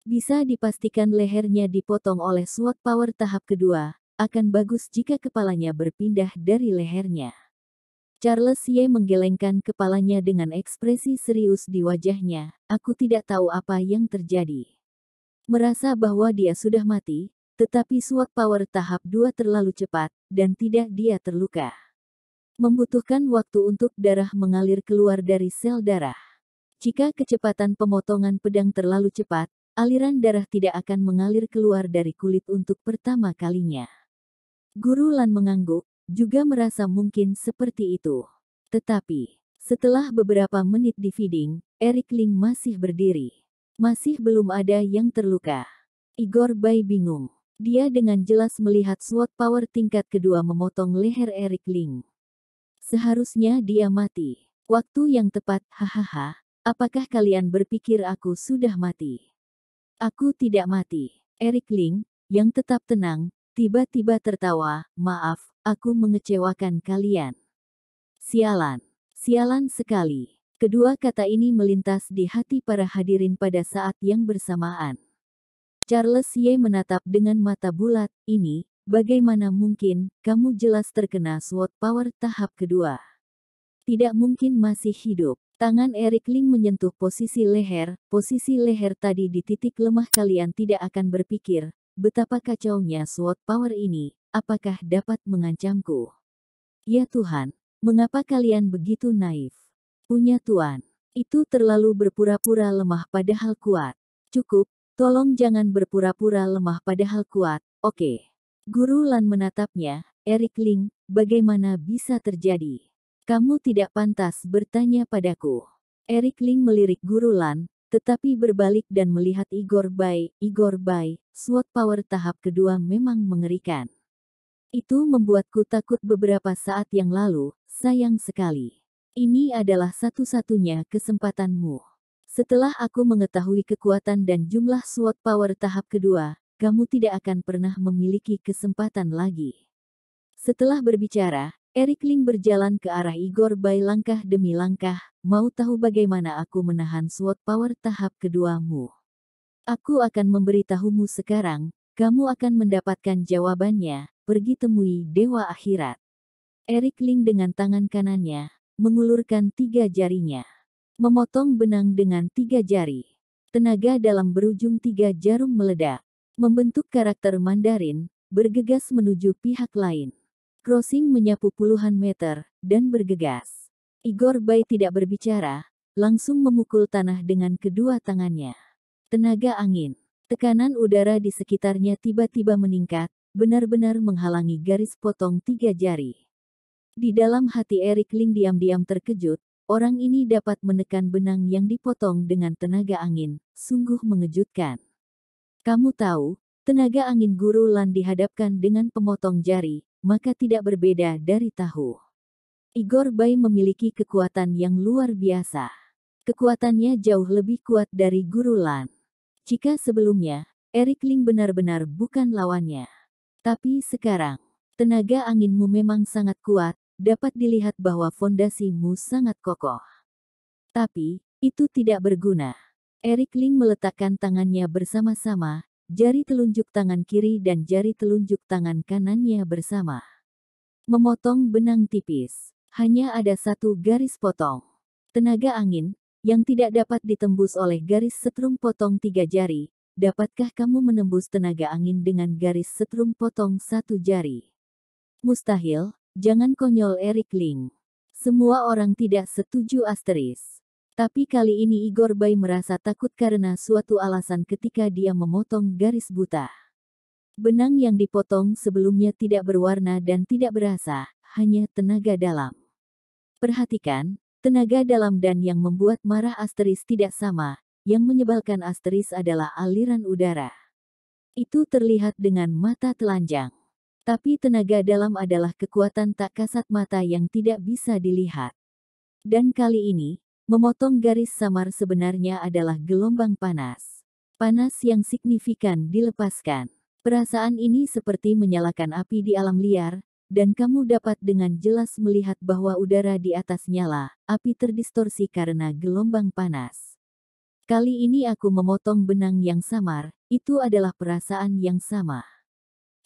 Bisa dipastikan lehernya dipotong oleh SWOT Power tahap kedua, akan bagus jika kepalanya berpindah dari lehernya. Charles Ye menggelengkan kepalanya dengan ekspresi serius di wajahnya. Aku tidak tahu apa yang terjadi. Merasa bahwa dia sudah mati, tetapi SWOT Power tahap 2 terlalu cepat, dan tidak dia terluka. Membutuhkan waktu untuk darah mengalir keluar dari sel darah. Jika kecepatan pemotongan pedang terlalu cepat, aliran darah tidak akan mengalir keluar dari kulit untuk pertama kalinya. Guru Lan mengangguk, juga merasa mungkin seperti itu. Tetapi, setelah beberapa menit di feeding, Eric Ling masih berdiri. Masih belum ada yang terluka. Igor Bai bingung. Dia dengan jelas melihat SWOT Power tingkat kedua memotong leher Eric Ling. Seharusnya dia mati. Waktu yang tepat, hahaha. Apakah kalian berpikir aku sudah mati? Aku tidak mati. Eric Ling, yang tetap tenang, tiba-tiba tertawa. Maaf, aku mengecewakan kalian. Sialan. Sialan sekali. Kedua kata ini melintas di hati para hadirin pada saat yang bersamaan. Charles Ye menatap dengan mata bulat, ini, bagaimana mungkin, kamu jelas terkena SWOT Power tahap kedua. Tidak mungkin masih hidup. Tangan Erik Ling menyentuh posisi leher tadi di titik lemah. Kalian tidak akan berpikir, betapa kacaunya sword power ini, apakah dapat mengancamku? Ya Tuhan, mengapa kalian begitu naif? Punya Tuan, itu terlalu berpura-pura lemah padahal kuat. Cukup, tolong jangan berpura-pura lemah padahal kuat, oke? Guru Lan menatapnya. Erik Ling, bagaimana bisa terjadi? Kamu tidak pantas bertanya padaku. Erik Ling melirik Guru Lan, tetapi berbalik dan melihat Igor Bai. Igor Bai, sword power tahap kedua memang mengerikan. Itu membuatku takut beberapa saat yang lalu, sayang sekali. Ini adalah satu-satunya kesempatanmu. Setelah aku mengetahui kekuatan dan jumlah sword power tahap kedua, kamu tidak akan pernah memiliki kesempatan lagi. Setelah berbicara, Erik Ling berjalan ke arah Igor Bai langkah demi langkah. Mau tahu bagaimana aku menahan sword power tahap keduamu? Aku akan memberitahumu sekarang, kamu akan mendapatkan jawabannya. Pergi temui Dewa Akhirat. Erik Ling dengan tangan kanannya, mengulurkan 3 jarinya. Memotong benang dengan 3 jari. Tenaga dalam berujung 3 jarum meledak. Membentuk karakter Mandarin, bergegas menuju pihak lain. Crossing menyapu puluhan meter, dan bergegas. Igor Bai tidak berbicara, langsung memukul tanah dengan kedua tangannya. Tenaga angin. Tekanan udara di sekitarnya tiba-tiba meningkat, benar-benar menghalangi garis potong 3 jari. Di dalam hati Erik Ling diam-diam terkejut, orang ini dapat menekan benang yang dipotong dengan tenaga angin, sungguh mengejutkan. Kamu tahu, tenaga angin Guru Lan dihadapkan dengan pemotong jari, maka tidak berbeda dari tahu. Igor Bai memiliki kekuatan yang luar biasa. Kekuatannya jauh lebih kuat dari Guru Lan. Jika sebelumnya, Erik Ling benar-benar bukan lawannya. Tapi sekarang, tenaga anginmu memang sangat kuat, dapat dilihat bahwa fondasimu sangat kokoh. Tapi, itu tidak berguna. Erik Ling meletakkan tangannya bersama-sama, jari telunjuk tangan kiri dan jari telunjuk tangan kanannya bersama. Memotong benang tipis. Hanya ada satu garis potong. Tenaga angin, yang tidak dapat ditembus oleh garis setrum potong 3 jari. Dapatkah kamu menembus tenaga angin dengan garis setrum potong 1 jari? Mustahil, jangan konyol Erik Ling. Semua orang tidak setuju asteris. Tapi kali ini Igor Bai merasa takut karena suatu alasan ketika dia memotong garis buta. Benang yang dipotong sebelumnya tidak berwarna dan tidak berasa, hanya tenaga dalam. Perhatikan, tenaga dalam dan yang membuat marah asteris tidak sama. Yang menyebalkan asteris adalah aliran udara. Itu terlihat dengan mata telanjang. Tapi tenaga dalam adalah kekuatan tak kasat mata yang tidak bisa dilihat. Dan kali ini, memotong garis samar sebenarnya adalah gelombang panas. Panas yang signifikan dilepaskan. Perasaan ini seperti menyalakan api di alam liar, dan kamu dapat dengan jelas melihat bahwa udara di atas nyala, api terdistorsi karena gelombang panas. Kali ini aku memotong benang yang samar, itu adalah perasaan yang sama.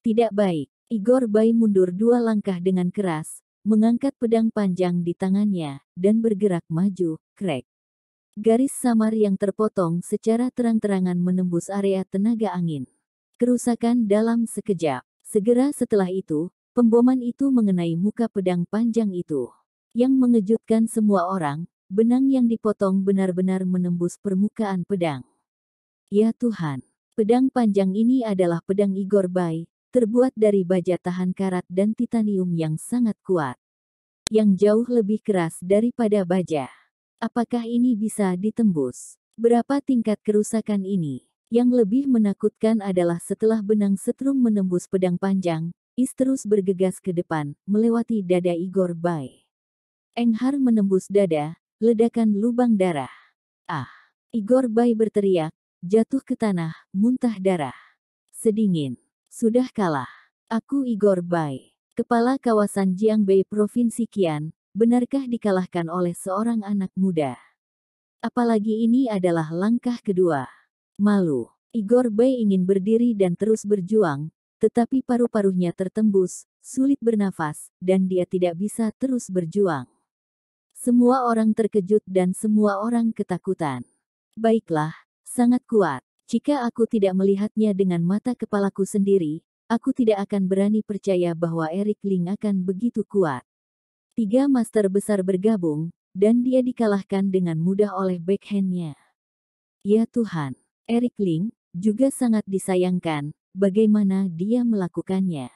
Tidak baik. Igor Bai mundur 2 langkah dengan keras, mengangkat pedang panjang di tangannya, dan bergerak maju, krek. Garis samar yang terpotong secara terang-terangan menembus area tenaga angin. Kerusakan dalam sekejap. Segera setelah itu, pemboman itu mengenai muka pedang panjang itu. Yang mengejutkan semua orang, benang yang dipotong benar-benar menembus permukaan pedang. Ya Tuhan, pedang panjang ini adalah pedang Igor Bai, terbuat dari baja tahan karat dan titanium yang sangat kuat. Yang jauh lebih keras daripada baja. Apakah ini bisa ditembus? Berapa tingkat kerusakan ini? Yang lebih menakutkan adalah setelah benang setrum menembus pedang panjang, Is terus bergegas ke depan, melewati dada Igor Bai. Enghar menembus dada, ledakan lubang darah. Ah! Igor Bai berteriak, jatuh ke tanah, muntah darah. Sedingin. Sudah kalah. Aku Igor Bai, kepala kawasan Jiangbei Provinsi Qian, benarkah dikalahkan oleh seorang anak muda? Apalagi ini adalah langkah kedua. Malu. Igor Bai ingin berdiri dan terus berjuang, tetapi paru-parunya tertembus, sulit bernafas, dan dia tidak bisa terus berjuang. Semua orang terkejut dan semua orang ketakutan. Baiklah, sangat kuat. Jika aku tidak melihatnya dengan mata kepalaku sendiri, aku tidak akan berani percaya bahwa Eric Ling akan begitu kuat. 3 master besar bergabung, dan dia dikalahkan dengan mudah oleh backhand-nya. Ya Tuhan, Eric Ling juga sangat disayangkan, bagaimana dia melakukannya.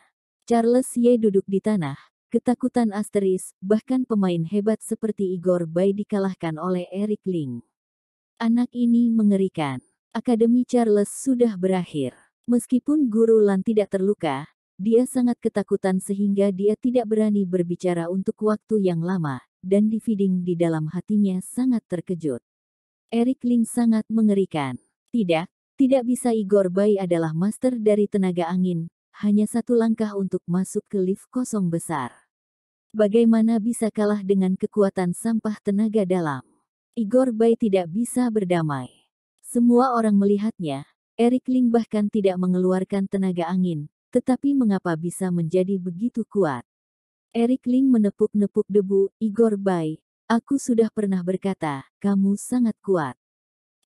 Charles Ye duduk di tanah, ketakutan asteris, bahkan pemain hebat seperti Igor Bai dikalahkan oleh Eric Ling. Anak ini mengerikan. Akademi Charles sudah berakhir. Meskipun Guru Lan tidak terluka, dia sangat ketakutan sehingga dia tidak berani berbicara untuk waktu yang lama, dan Di-Fiding di dalam hatinya sangat terkejut. Eric Ling sangat mengerikan. Tidak bisa. Igor Bai adalah master dari tenaga angin, hanya satu langkah untuk masuk ke lift kosong besar. Bagaimana bisa kalah dengan kekuatan sampah tenaga dalam? Igor Bai tidak bisa berdamai. Semua orang melihatnya, Eric Ling bahkan tidak mengeluarkan tenaga angin, tetapi mengapa bisa menjadi begitu kuat? Eric Ling menepuk-nepuk debu. Igor Bai, aku sudah pernah berkata, kamu sangat kuat.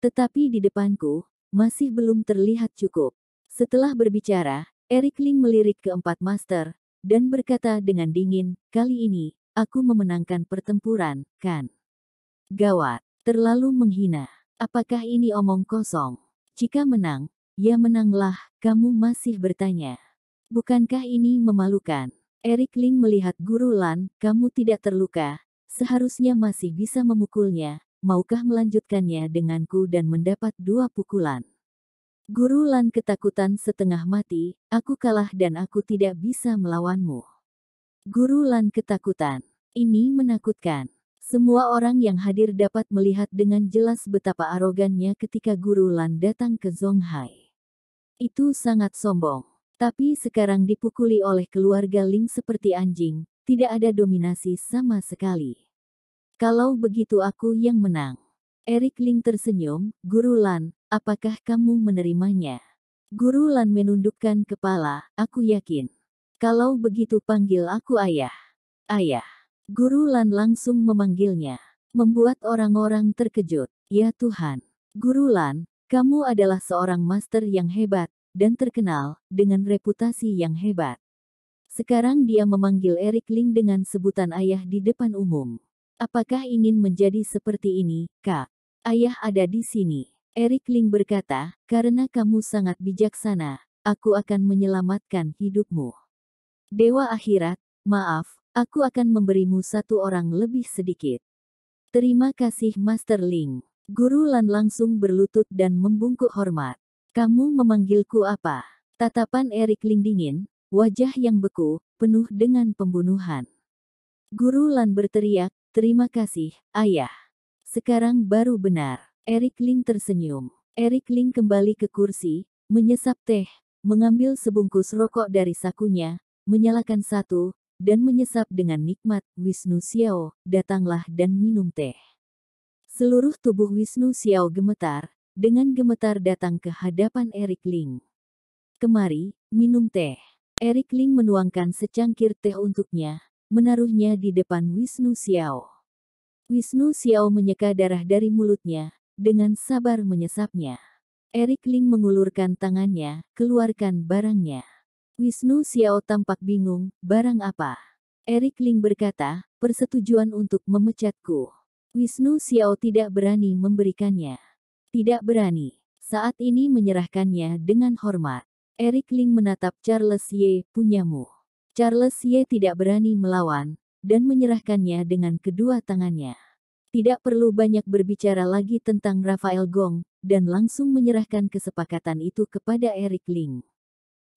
Tetapi di depanku, masih belum terlihat cukup. Setelah berbicara, Eric Ling melirik ke 4 master, dan berkata dengan dingin, kali ini, aku memenangkan pertempuran, kan? Gawat, terlalu menghina. Apakah ini omong kosong? Jika menang, ya menanglah, kamu masih bertanya. Bukankah ini memalukan? Eric Ling melihat Guru Lan, kamu tidak terluka, seharusnya masih bisa memukulnya, maukah melanjutkannya denganku dan mendapat 2 pukulan? Guru Lan ketakutan setengah mati, aku kalah dan aku tidak bisa melawanmu. Guru Lan ketakutan. Ini menakutkan. Semua orang yang hadir dapat melihat dengan jelas betapa arogannya ketika Guru Lan datang ke Zonghai. Itu sangat sombong. Tapi sekarang dipukuli oleh keluarga Ling seperti anjing, tidak ada dominasi sama sekali. Kalau begitu aku yang menang. Eric Ling tersenyum, Guru Lan, apakah kamu menerimanya? Guru Lan menundukkan kepala, aku yakin. Kalau begitu panggil aku ayah. Ayah. Guru Lan langsung memanggilnya. Membuat orang-orang terkejut. Ya Tuhan. Guru Lan, kamu adalah seorang master yang hebat, dan terkenal, dengan reputasi yang hebat. Sekarang dia memanggil Eric Ling dengan sebutan ayah di depan umum. Apakah ingin menjadi seperti ini, Kak? Ayah ada di sini. Eric Ling berkata, karena kamu sangat bijaksana, aku akan menyelamatkan hidupmu. Dewa akhirat, maaf, aku akan memberimu 1 orang lebih sedikit. Terima kasih Master Ling. Guru Lan langsung berlutut dan membungkuk hormat. Kamu memanggilku apa? Tatapan Eric Ling dingin, wajah yang beku, penuh dengan pembunuhan. Guru Lan berteriak, terima kasih, ayah. Sekarang baru benar. Eric Ling tersenyum. Eric Ling kembali ke kursi, menyesap teh, mengambil sebungkus rokok dari sakunya, menyalakan satu, dan menyesap dengan nikmat. Wisnu Xiao, datanglah dan minum teh. Seluruh tubuh Wisnu Xiao gemetar, dengan gemetar datang ke hadapan Eric Ling. Kemari, minum teh. Eric Ling menuangkan secangkir teh untuknya, menaruhnya di depan Wisnu Xiao. Wisnu Xiao menyeka darah dari mulutnya, dengan sabar menyesapnya. Eric Ling mengulurkan tangannya, keluarkan barangnya. Wisnu Xiao tampak bingung, barang apa? Eric Ling berkata, persetujuan untuk memecatku. Wisnu Xiao tidak berani memberikannya. Tidak berani. Saat ini menyerahkannya dengan hormat. Eric Ling menatap Charles Ye, punyamu. Charles Ye tidak berani melawan, dan menyerahkannya dengan kedua tangannya. Tidak perlu banyak berbicara lagi tentang Raphael Gong, dan langsung menyerahkan kesepakatan itu kepada Eric Ling.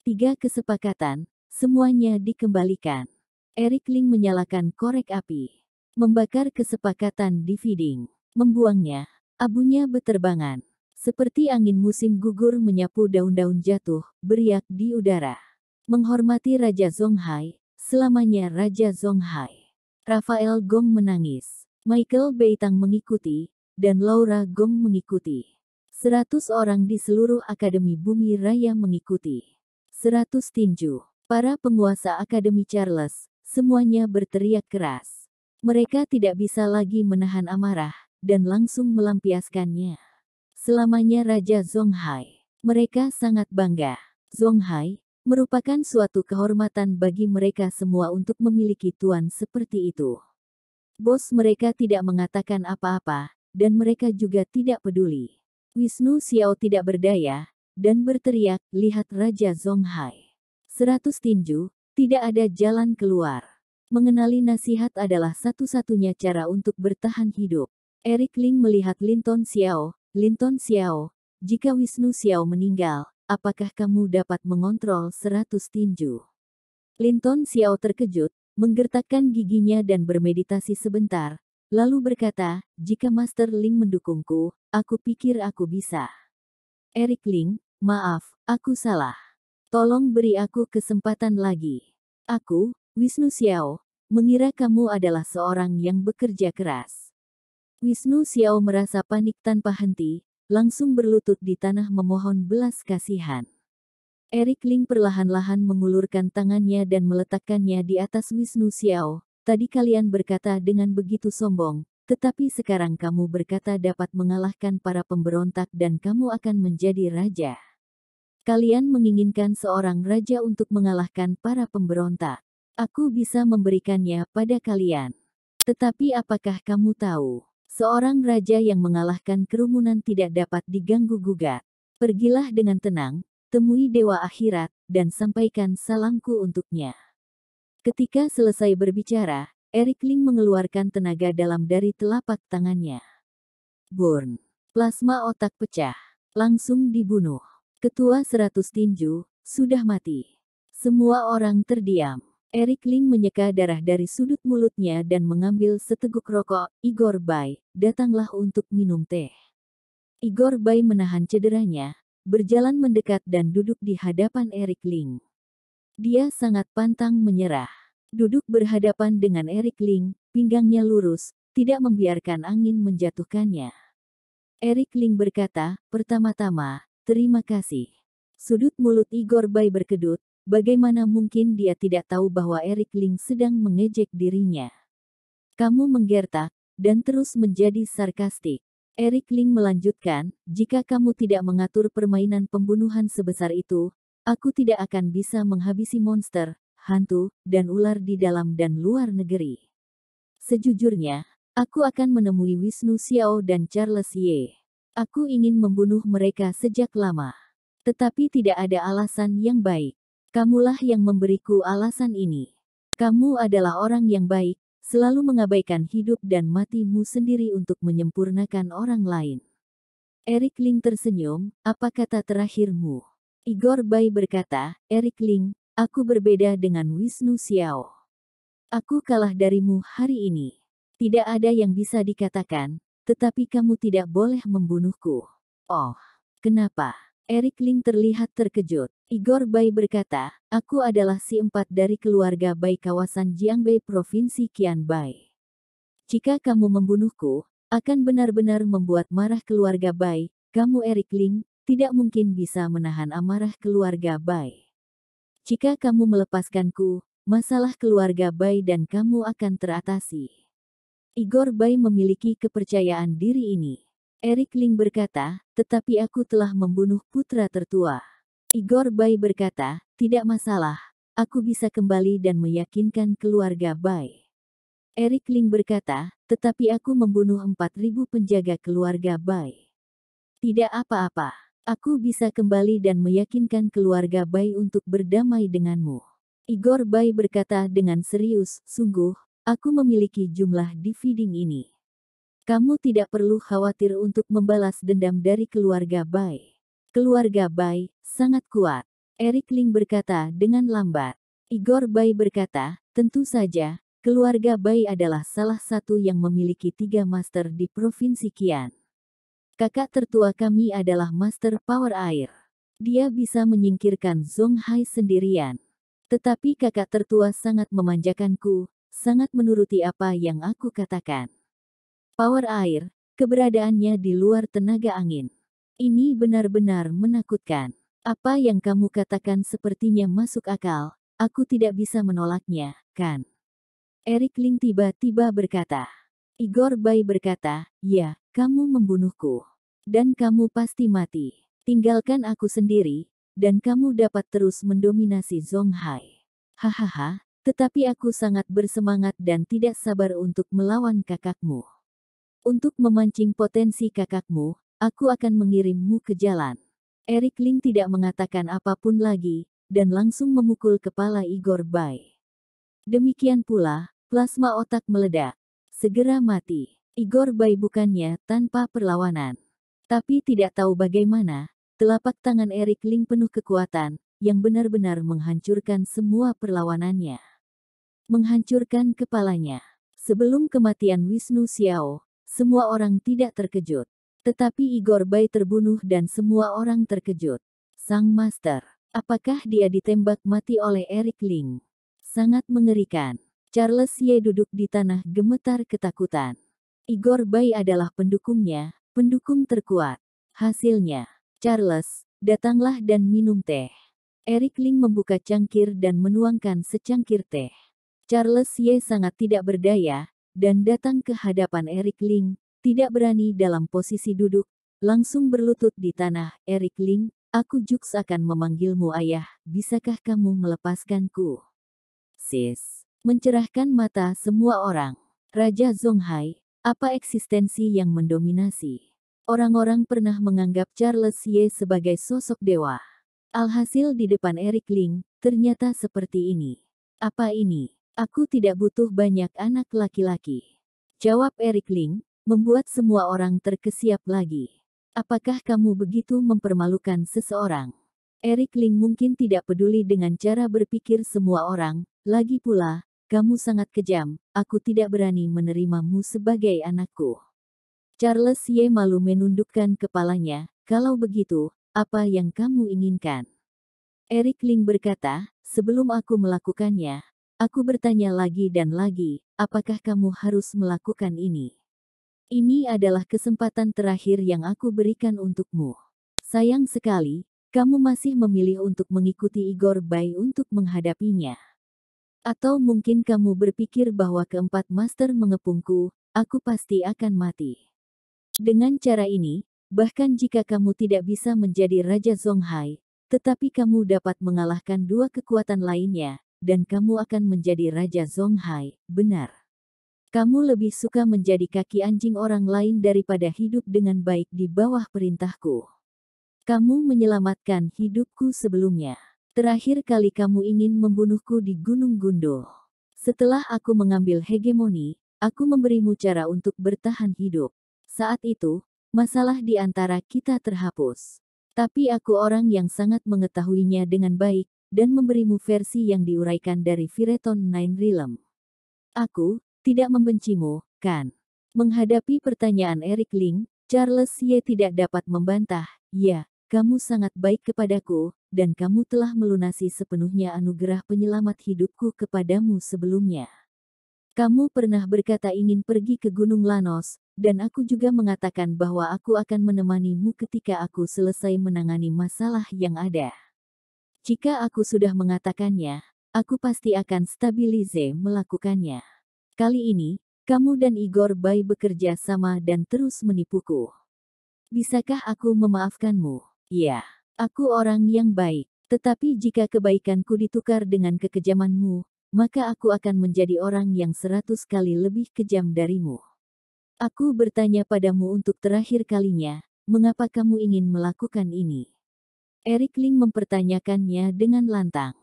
3 kesepakatan, semuanya dikembalikan. Eric Ling menyalakan korek api. Membakar kesepakatan Di-Fiding. Membuangnya, abunya beterbangan. Seperti angin musim gugur menyapu daun-daun jatuh, beriak di udara. Menghormati Raja Zonghai, selamanya Raja Zonghai. Raphael Gong menangis. Michael Beitang mengikuti, dan Laura Gong mengikuti. 100 orang di seluruh Akademi Bumi Raya mengikuti. 100 tinju. Para penguasa Akademi Charles, semuanya berteriak keras. Mereka tidak bisa lagi menahan amarah, dan langsung melampiaskannya. Selamanya Raja Zonghai. Mereka sangat bangga. Zonghai merupakan suatu kehormatan bagi mereka semua untuk memiliki tuan seperti itu. Bos mereka tidak mengatakan apa-apa, dan mereka juga tidak peduli. Wisnu Xiao tidak berdaya, dan berteriak, lihat Raja Zonghai. 100 tinju, tidak ada jalan keluar. Mengenali nasihat adalah satu-satunya cara untuk bertahan hidup. Eric Ling melihat Linton Xiao. Linton Xiao, jika Wisnu Xiao meninggal, apakah kamu dapat mengontrol 100 tinju? Linton Xiao terkejut, menggertakkan giginya dan bermeditasi sebentar, lalu berkata, jika Master Ling mendukungku, aku pikir aku bisa. Eric Ling, maaf, aku salah. Tolong beri aku kesempatan lagi. Aku, Wisnu Xiao, mengira kamu adalah seorang yang bekerja keras. Wisnu Xiao merasa panik tanpa henti, langsung berlutut di tanah memohon belas kasihan. Eric Ling perlahan-lahan mengulurkan tangannya dan meletakkannya di atas Wisnu Xiao. Tadi kalian berkata dengan begitu sombong, tetapi sekarang kamu berkata dapat mengalahkan para pemberontak dan kamu akan menjadi raja. Kalian menginginkan seorang raja untuk mengalahkan para pemberontak. Aku bisa memberikannya pada kalian. Tetapi apakah kamu tahu, seorang raja yang mengalahkan kerumunan tidak dapat diganggu-gugat. Pergilah dengan tenang, temui Dewa Akhirat, dan sampaikan salamku untuknya. Ketika selesai berbicara, Eric Ling mengeluarkan tenaga dalam dari telapak tangannya. Burn. Plasma otak pecah. Langsung dibunuh. Ketua 100 tinju, sudah mati. Semua orang terdiam. Eric Ling menyeka darah dari sudut mulutnya dan mengambil seteguk rokok. Igor Bai, datanglah untuk minum teh. Igor Bai menahan cederanya, berjalan mendekat dan duduk di hadapan Eric Ling. Dia sangat pantang menyerah. Duduk berhadapan dengan Eric Ling, pinggangnya lurus, tidak membiarkan angin menjatuhkannya. Eric Ling berkata, pertama-tama, terima kasih. Sudut mulut Igor Bai berkedut, bagaimana mungkin dia tidak tahu bahwa Eric Ling sedang mengejek dirinya. Kamu menggertak, dan terus menjadi sarkastik. Eric Ling melanjutkan, jika kamu tidak mengatur permainan pembunuhan sebesar itu, aku tidak akan bisa menghabisi monster, hantu, dan ular di dalam dan luar negeri. Sejujurnya, aku akan menemui Wisnu Xiao dan Charles Ye. Aku ingin membunuh mereka sejak lama. Tetapi tidak ada alasan yang baik. Kamulah yang memberiku alasan ini. Kamu adalah orang yang baik, selalu mengabaikan hidup dan matimu sendiri untuk menyempurnakan orang lain. Eric Ling tersenyum, apa kata terakhirmu? Igor Bai berkata, Eric Ling, aku berbeda dengan Wisnu Xiao. Aku kalah darimu hari ini. Tidak ada yang bisa dikatakan, tetapi kamu tidak boleh membunuhku. Oh, kenapa? Eric Ling terlihat terkejut. Igor Bai berkata, aku adalah si empat dari keluarga Bai kawasan Jiangbei Provinsi Qianbai. Jika kamu membunuhku, akan benar-benar membuat marah keluarga Bai. Kamu Eric Ling, tidak mungkin bisa menahan amarah keluarga Bai. Jika kamu melepaskanku, masalah keluarga Bai dan kamu akan teratasi. Igor Bai memiliki kepercayaan diri ini. Eric Ling berkata, tetapi aku telah membunuh putra tertua. Igor Bai berkata, tidak masalah, aku bisa kembali dan meyakinkan keluarga Bai. Eric Ling berkata, tetapi aku membunuh 4.000 penjaga keluarga Bai. Tidak apa-apa, aku bisa kembali dan meyakinkan keluarga Bai untuk berdamai denganmu. Igor Bai berkata dengan serius, sungguh, aku memiliki jumlah dividing ini. Kamu tidak perlu khawatir untuk membalas dendam dari keluarga Bai. Keluarga Bai sangat kuat. Eric Ling berkata dengan lambat. Igor Bai berkata, tentu saja, keluarga Bai adalah salah satu yang memiliki 3 master di Provinsi Qian. Kakak tertua kami adalah Master Power Air. Dia bisa menyingkirkan Zonghai sendirian. Tetapi kakak tertua sangat memanjakanku, sangat menuruti apa yang aku katakan. Power air, keberadaannya di luar tenaga angin. Ini benar-benar menakutkan. Apa yang kamu katakan sepertinya masuk akal, aku tidak bisa menolaknya, kan? Eric Ling tiba-tiba berkata. Igor Bai berkata, ya, kamu membunuhku. Dan kamu pasti mati. Tinggalkan aku sendiri, dan kamu dapat terus mendominasi Zonghai. Hahaha, tetapi aku sangat bersemangat dan tidak sabar untuk melawan kakakmu. Untuk memancing potensi kakakmu, aku akan mengirimmu ke jalan. Eric Ling tidak mengatakan apapun lagi, dan langsung memukul kepala Igor Bai. Demikian pula, plasma otak meledak. Segera mati. Igor Bai bukannya tanpa perlawanan. Tapi tidak tahu bagaimana, telapak tangan Eric Ling penuh kekuatan, yang benar-benar menghancurkan semua perlawanannya. Menghancurkan kepalanya. Sebelum kematian Wisnu Xiao, semua orang tidak terkejut. Tetapi Igor Bai terbunuh dan semua orang terkejut. Sang Master, apakah dia ditembak mati oleh Eric Ling? Sangat mengerikan. Charles Ye duduk di tanah gemetar ketakutan. Igor Bai adalah pendukungnya, pendukung terkuat. Hasilnya, Charles, datanglah dan minum teh. Eric Ling membuka cangkir dan menuangkan secangkir teh. Charles Ye sangat tidak berdaya, dan datang ke hadapan Eric Ling, tidak berani dalam posisi duduk, langsung berlutut di tanah. Eric Ling, aku Jux akan memanggilmu ayah, bisakah kamu melepaskanku? Sis. Mencerahkan mata semua orang. Raja Zonghai, apa eksistensi yang mendominasi? Orang-orang pernah menganggap Charles Ye sebagai sosok dewa. Alhasil di depan Eric Ling, ternyata seperti ini. Apa ini? Aku tidak butuh banyak anak laki-laki. Jawab Eric Ling, membuat semua orang terkesiap lagi. Apakah kamu begitu mempermalukan seseorang? Eric Ling mungkin tidak peduli dengan cara berpikir semua orang, lagi pula, kamu sangat kejam, aku tidak berani menerimamu sebagai anakku. Charles Ye malu menundukkan kepalanya, kalau begitu, apa yang kamu inginkan? Eric Ling berkata, sebelum aku melakukannya, aku bertanya lagi dan lagi, apakah kamu harus melakukan ini? Ini adalah kesempatan terakhir yang aku berikan untukmu. Sayang sekali, kamu masih memilih untuk mengikuti Igor Bai untuk menghadapinya. Atau mungkin kamu berpikir bahwa keempat master mengepungku, aku pasti akan mati. Dengan cara ini, bahkan jika kamu tidak bisa menjadi Raja Zonghai, tetapi kamu dapat mengalahkan dua kekuatan lainnya, dan kamu akan menjadi Raja Zonghai, benar. Kamu lebih suka menjadi kaki anjing orang lain daripada hidup dengan baik di bawah perintahku. Kamu menyelamatkan hidupku sebelumnya. Terakhir kali kamu ingin membunuhku di Gunung Gundul. Setelah aku mengambil hegemoni, aku memberimu cara untuk bertahan hidup. Saat itu, masalah di antara kita terhapus. Tapi aku orang yang sangat mengetahuinya dengan baik, dan memberimu versi yang diuraikan dari Phaeton Nine Realm. Aku tidak membencimu, kan? Menghadapi pertanyaan Eric Ling, Charles Ye tidak dapat membantah, ya. Kamu sangat baik kepadaku, dan kamu telah melunasi sepenuhnya anugerah penyelamat hidupku kepadamu sebelumnya. Kamu pernah berkata ingin pergi ke Gunung Lanos, dan aku juga mengatakan bahwa aku akan menemanimu ketika aku selesai menangani masalah yang ada. Jika aku sudah mengatakannya, aku pasti akan stabilize melakukannya. Kali ini, kamu dan Igor Bai bekerja sama dan terus menipuku. Bisakah aku memaafkanmu? Ya, aku orang yang baik. Tetapi jika kebaikanku ditukar dengan kekejamanmu, maka aku akan menjadi orang yang 100 kali lebih kejam darimu. Aku bertanya padamu untuk terakhir kalinya, mengapa kamu ingin melakukan ini? Eric Ling mempertanyakannya dengan lantang.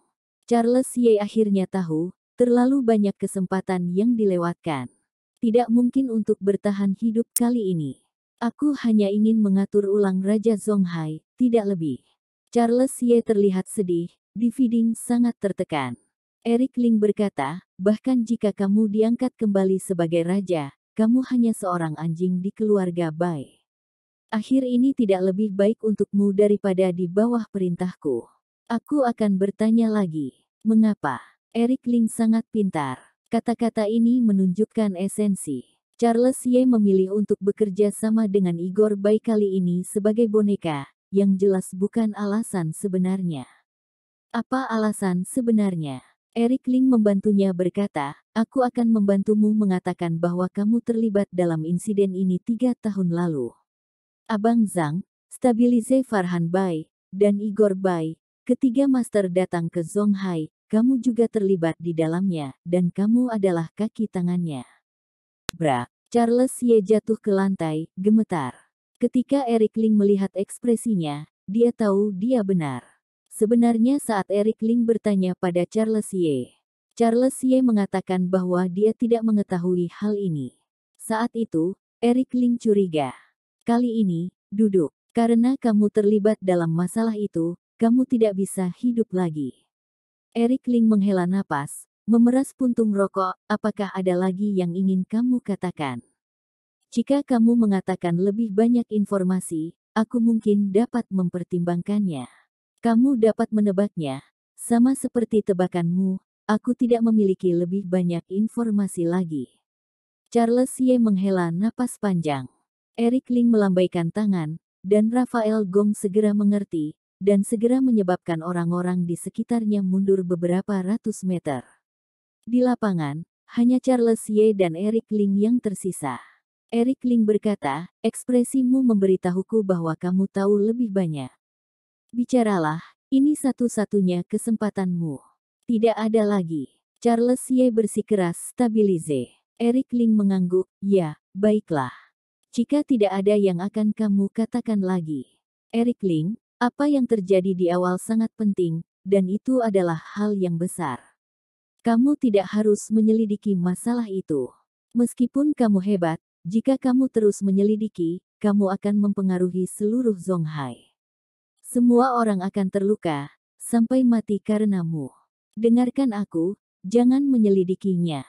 Charles Ye akhirnya tahu, terlalu banyak kesempatan yang dilewatkan. Tidak mungkin untuk bertahan hidup kali ini. Aku hanya ingin mengatur ulang Raja Zonghai, tidak lebih. Charles Ye terlihat sedih, Dividing sangat tertekan. Eric Ling berkata, bahkan jika kamu diangkat kembali sebagai raja, kamu hanya seorang anjing di keluarga Bai. Akhir ini tidak lebih baik untukmu daripada di bawah perintahku. Aku akan bertanya lagi, mengapa? Eric Ling sangat pintar. Kata-kata ini menunjukkan esensi. Charles Ye memilih untuk bekerja sama dengan Igor Bai kali ini sebagai boneka, yang jelas bukan alasan sebenarnya. Apa alasan sebenarnya? Eric Ling membantunya berkata, aku akan membantumu mengatakan bahwa kamu terlibat dalam insiden ini 3 tahun lalu. Abang Zhang, Stabilize Farhan Bai, dan Igor Bai, ketiga master datang ke Zonghai, kamu juga terlibat di dalamnya, dan kamu adalah kaki tangannya. Bra, Charles Ye jatuh ke lantai, gemetar. Ketika Eric Ling melihat ekspresinya, dia tahu dia benar. Sebenarnya saat Eric Ling bertanya pada Charles Ye mengatakan bahwa dia tidak mengetahui hal ini. Saat itu, Eric Ling curiga. Kali ini, duduk. Karena kamu terlibat dalam masalah itu, kamu tidak bisa hidup lagi. Eric Ling menghela napas, memeras puntung rokok, apakah ada lagi yang ingin kamu katakan? Jika kamu mengatakan lebih banyak informasi, aku mungkin dapat mempertimbangkannya. Kamu dapat menebaknya, sama seperti tebakanmu, aku tidak memiliki lebih banyak informasi lagi. Charles Ye menghela napas panjang. Eric Ling melambaikan tangan, dan Raphael Gong segera mengerti, dan segera menyebabkan orang-orang di sekitarnya mundur beberapa ratus meter. Di lapangan, hanya Charles Ye dan Eric Ling yang tersisa. Eric Ling berkata, ekspresimu memberitahuku bahwa kamu tahu lebih banyak. Bicaralah, ini satu-satunya kesempatanmu. Tidak ada lagi. Charles Ye bersikeras stabilize. Eric Ling mengangguk, ya, baiklah. Jika tidak ada yang akan kamu katakan lagi. Eric Ling, apa yang terjadi di awal sangat penting, dan itu adalah hal yang besar. Kamu tidak harus menyelidiki masalah itu. Meskipun kamu hebat, jika kamu terus menyelidiki, kamu akan mempengaruhi seluruh Zonghai. Semua orang akan terluka, sampai mati karenamu. Dengarkan aku, jangan menyelidikinya.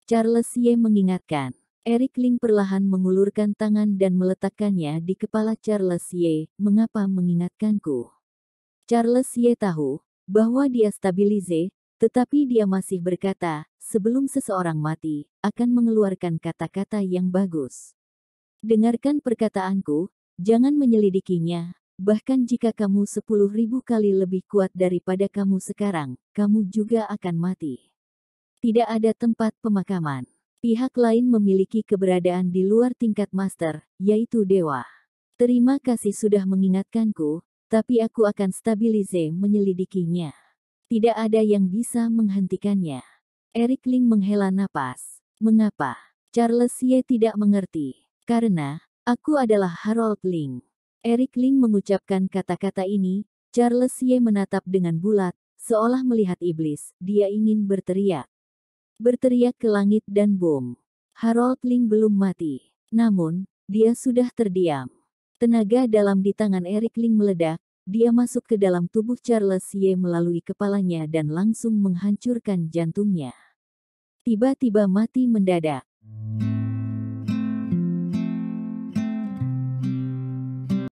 Charles Ye mengingatkan. Eric Ling perlahan mengulurkan tangan dan meletakkannya di kepala Charles Ye, mengapa mengingatkanku? Charles Ye tahu, bahwa dia stabilize, tetapi dia masih berkata, sebelum seseorang mati, akan mengeluarkan kata-kata yang bagus. Dengarkan perkataanku, jangan menyelidikinya. Bahkan jika kamu 10.000 kali lebih kuat daripada kamu sekarang, kamu juga akan mati. Tidak ada tempat pemakaman. Pihak lain memiliki keberadaan di luar tingkat master, yaitu dewa. Terima kasih sudah mengingatkanku, tapi aku akan stabilize menyelidikinya. Tidak ada yang bisa menghentikannya. Eric Ling menghela napas. Mengapa? Charles Ye tidak mengerti. Karena, aku adalah Harold Ling. Eric Ling mengucapkan kata-kata ini, Charles Ye menatap dengan bulat, seolah melihat iblis, dia ingin berteriak. Berteriak ke langit dan bom. Harold Ling belum mati. Namun, dia sudah terdiam. Tenaga dalam di tangan Eric Ling meledak, dia masuk ke dalam tubuh Charles Ye melalui kepalanya dan langsung menghancurkan jantungnya. Tiba-tiba mati mendadak.